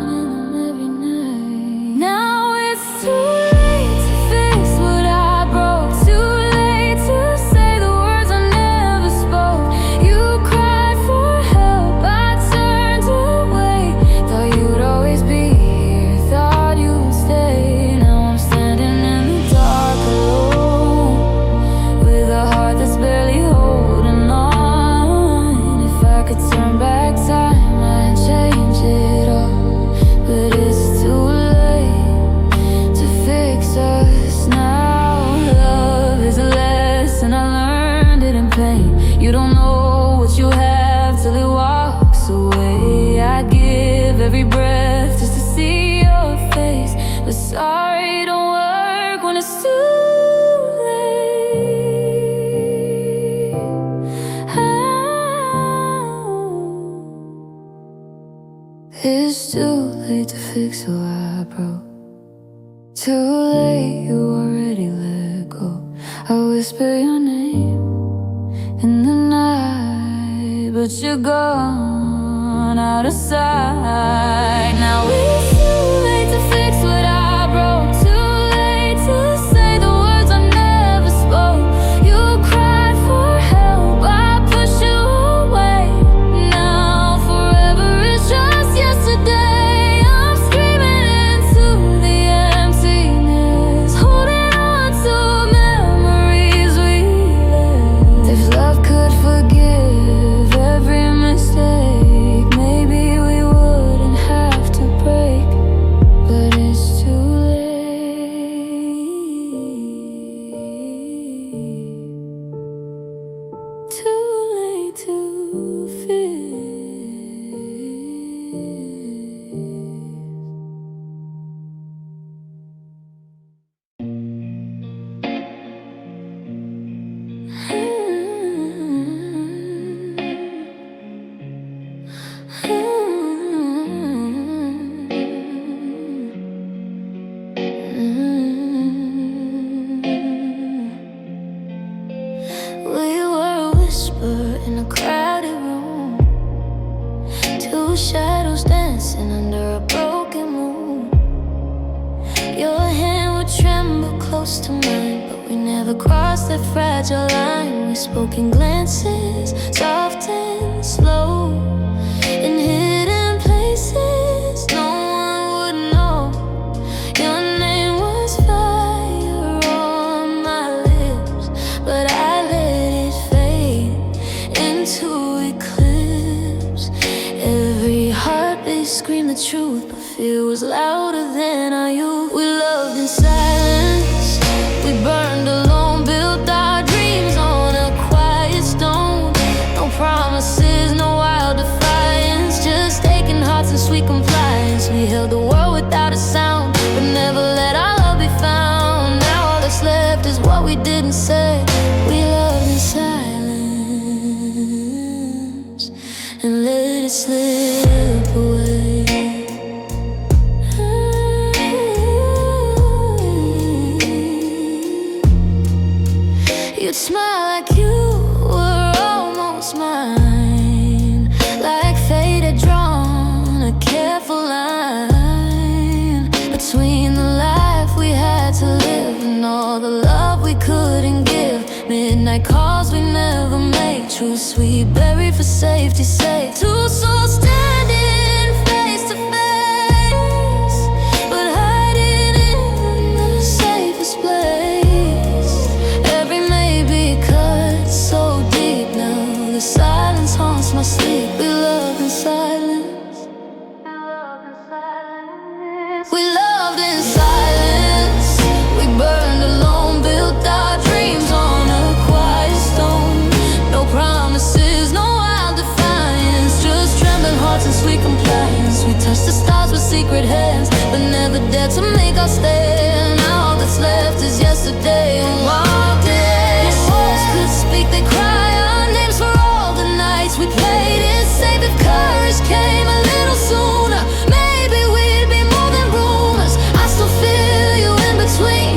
them every night. Now it's too late to fix what I broke, too late to say the words I never spoke. You cried for help, I turned away, thought you'd always be here, thought you'd stay. Now I'm standing in the dark alone, with a heart that's barely holding on. If I could turn back time, I'd change it all, but it's too late to fix us now. Love is a lesson, I learned it in pain. You don't know what you have till it walks away. I give every breath just to see your face, but sorry don't work when it's too late. It's too late to fix what I broke, too late, you already let go. I whisper your name in the night, but you're gone out of sight. Now it's too late to fix what I broke, too late to say the words I never spoke. You cried for help, I pushed you away, now forever is just yesterday. I'm screaming into the emptiness, holding on to memories we lived. If love could forgive every mistake, maybe we wouldn't have to break, but it's too late to fix. We were a whisper in a crowded room, two shadows dancing under a broken moon. Your hand would tremble close to mine, but we never crossed that fragile line. We spoke in glances, soft and slow, in hidden places no one would know. Your name was fire on my lips, but I let it fade into eclipse. Every heartbeat screamed the truth, but fear was louder than our youth. We loved in silence, we burned alone, built we didn't say. We loved in silence and let it slip away. You'd smile like you were almost mine, like fate had drawn a careful line between the life we had to live and all the love we couldn't give. Midnight calls we never made, true sweet buried for safety's sake. Two souls standing face to face, but hiding in the safest place. Every maybe cut so deep now, the silence haunts my sleep. We loved in silence. We loved in silence. We burned alone, built our dreams on a quiet stone. No promises, no wild defiance, just trembling hearts and sweet compliance. We touched the stars with secret hands, but never dared to make our stand. Now all that's left is yesterday and wild days. If walls could speak, they cry our names for all the nights we played it safe. If courage came a little sooner, maybe we'd be more than rumors. I still feel you in between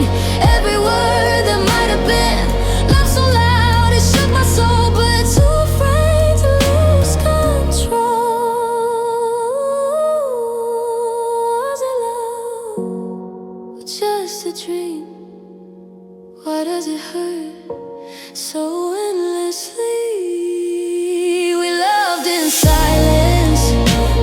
every word that might have been. Love so loud it shook my soul, but too afraid to lose control. Was it love or just a dream? Why does it hurt so endlessly? We loved in silence.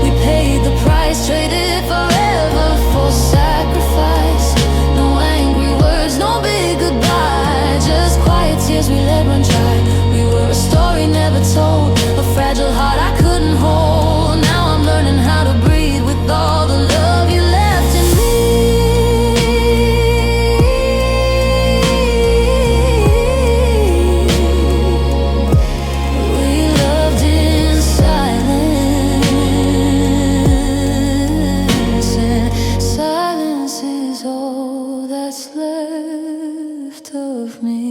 We paid the price, traded forever for sacrifice. No angry words, no big goodbye, just quiet tears we let run dry. We were a story never told, a fragile heart I couldn't hold. Now I'm learning how to breathe with all the love you left in me. We loved in silence, and silence is all that's left of me.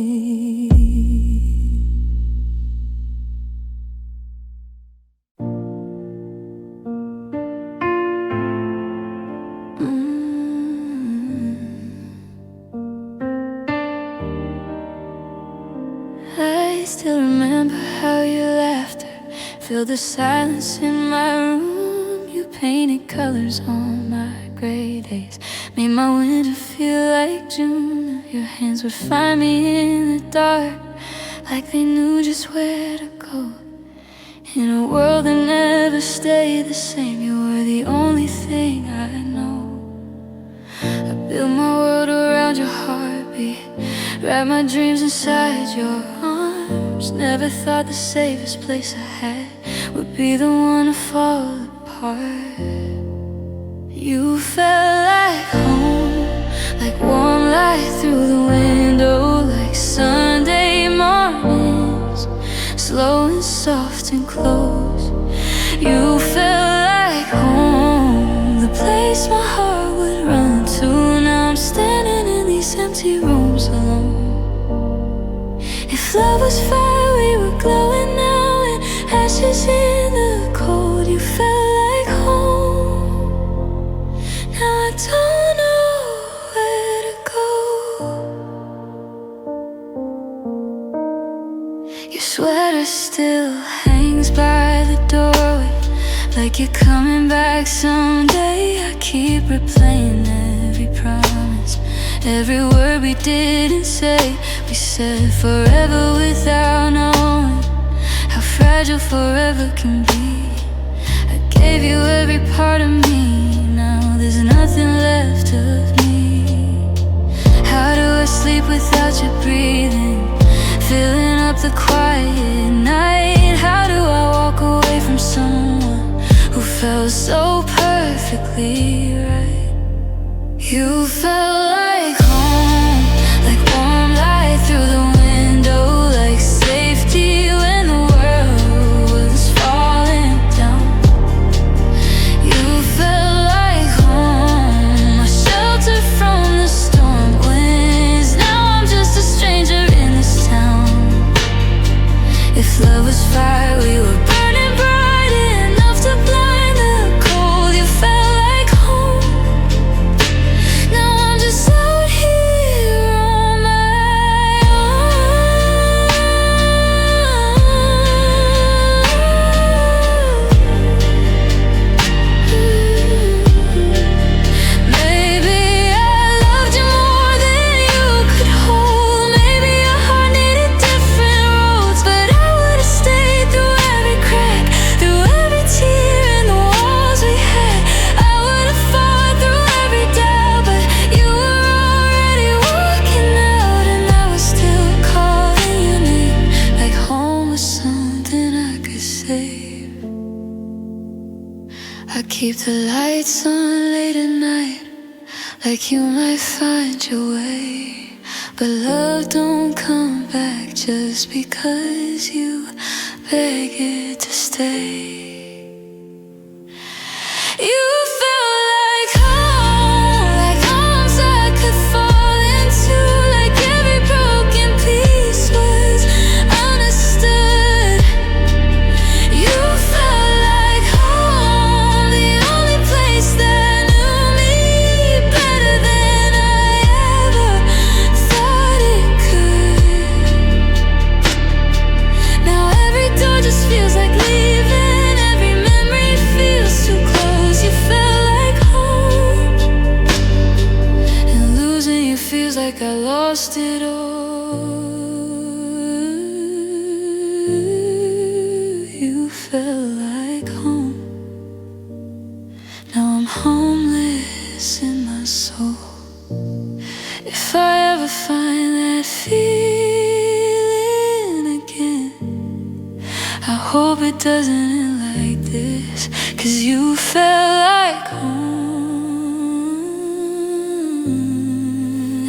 I still remember how your laughter filled the silence in my room. You painted colors on my gray days, made my winter feel like June. Your hands would find me in the dark, like they knew just where to go. In a world that never stayed the same, you were the only thing I know. I built my world around your heartbeat, wrapped my dreams inside your arms. Never thought the safest place I had would be the one to fall apart. You felt like home, like warm light through the window, like Sunday mornings, slow and soft and close. You felt like home, the place my heart would run to. Now I'm standing in these empty rooms alone. If love was fire, we were glowing now in ashes in the cold. You felt like home. Now I don't know where to go. Your sweater still hangs by the doorway, like you're coming back someday. I keep replaying every promise, every word we didn't say. We said forever without knowing how fragile forever can be. I gave you every part of me, now there's nothing left of me. How do I sleep without you breathing, filling up the quiet night? How do I walk away from someone who felt so perfectly right? You felt like home, like warm light through the window, like safety when the world was falling down. You felt like home, a shelter from the storm winds. Now I'm just a stranger Keep the lights on late at night, like you might find your way. But love don't come back just because you beg it to stay. You felt like homes I could fall into, like every broken piece was understood. You felt like home, the only place that knew me better than I ever thought it could. Now every door just feels like leaving, every memory feels too close. You felt like home, and losing you feels like I lost it all. You felt like home. Now I'm homeless in my soul. If I ever find that feeling again, I hope it doesn't end like this. 'Cause you felt like home,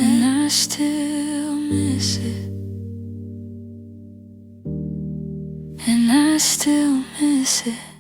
and I still miss it. And I still miss it.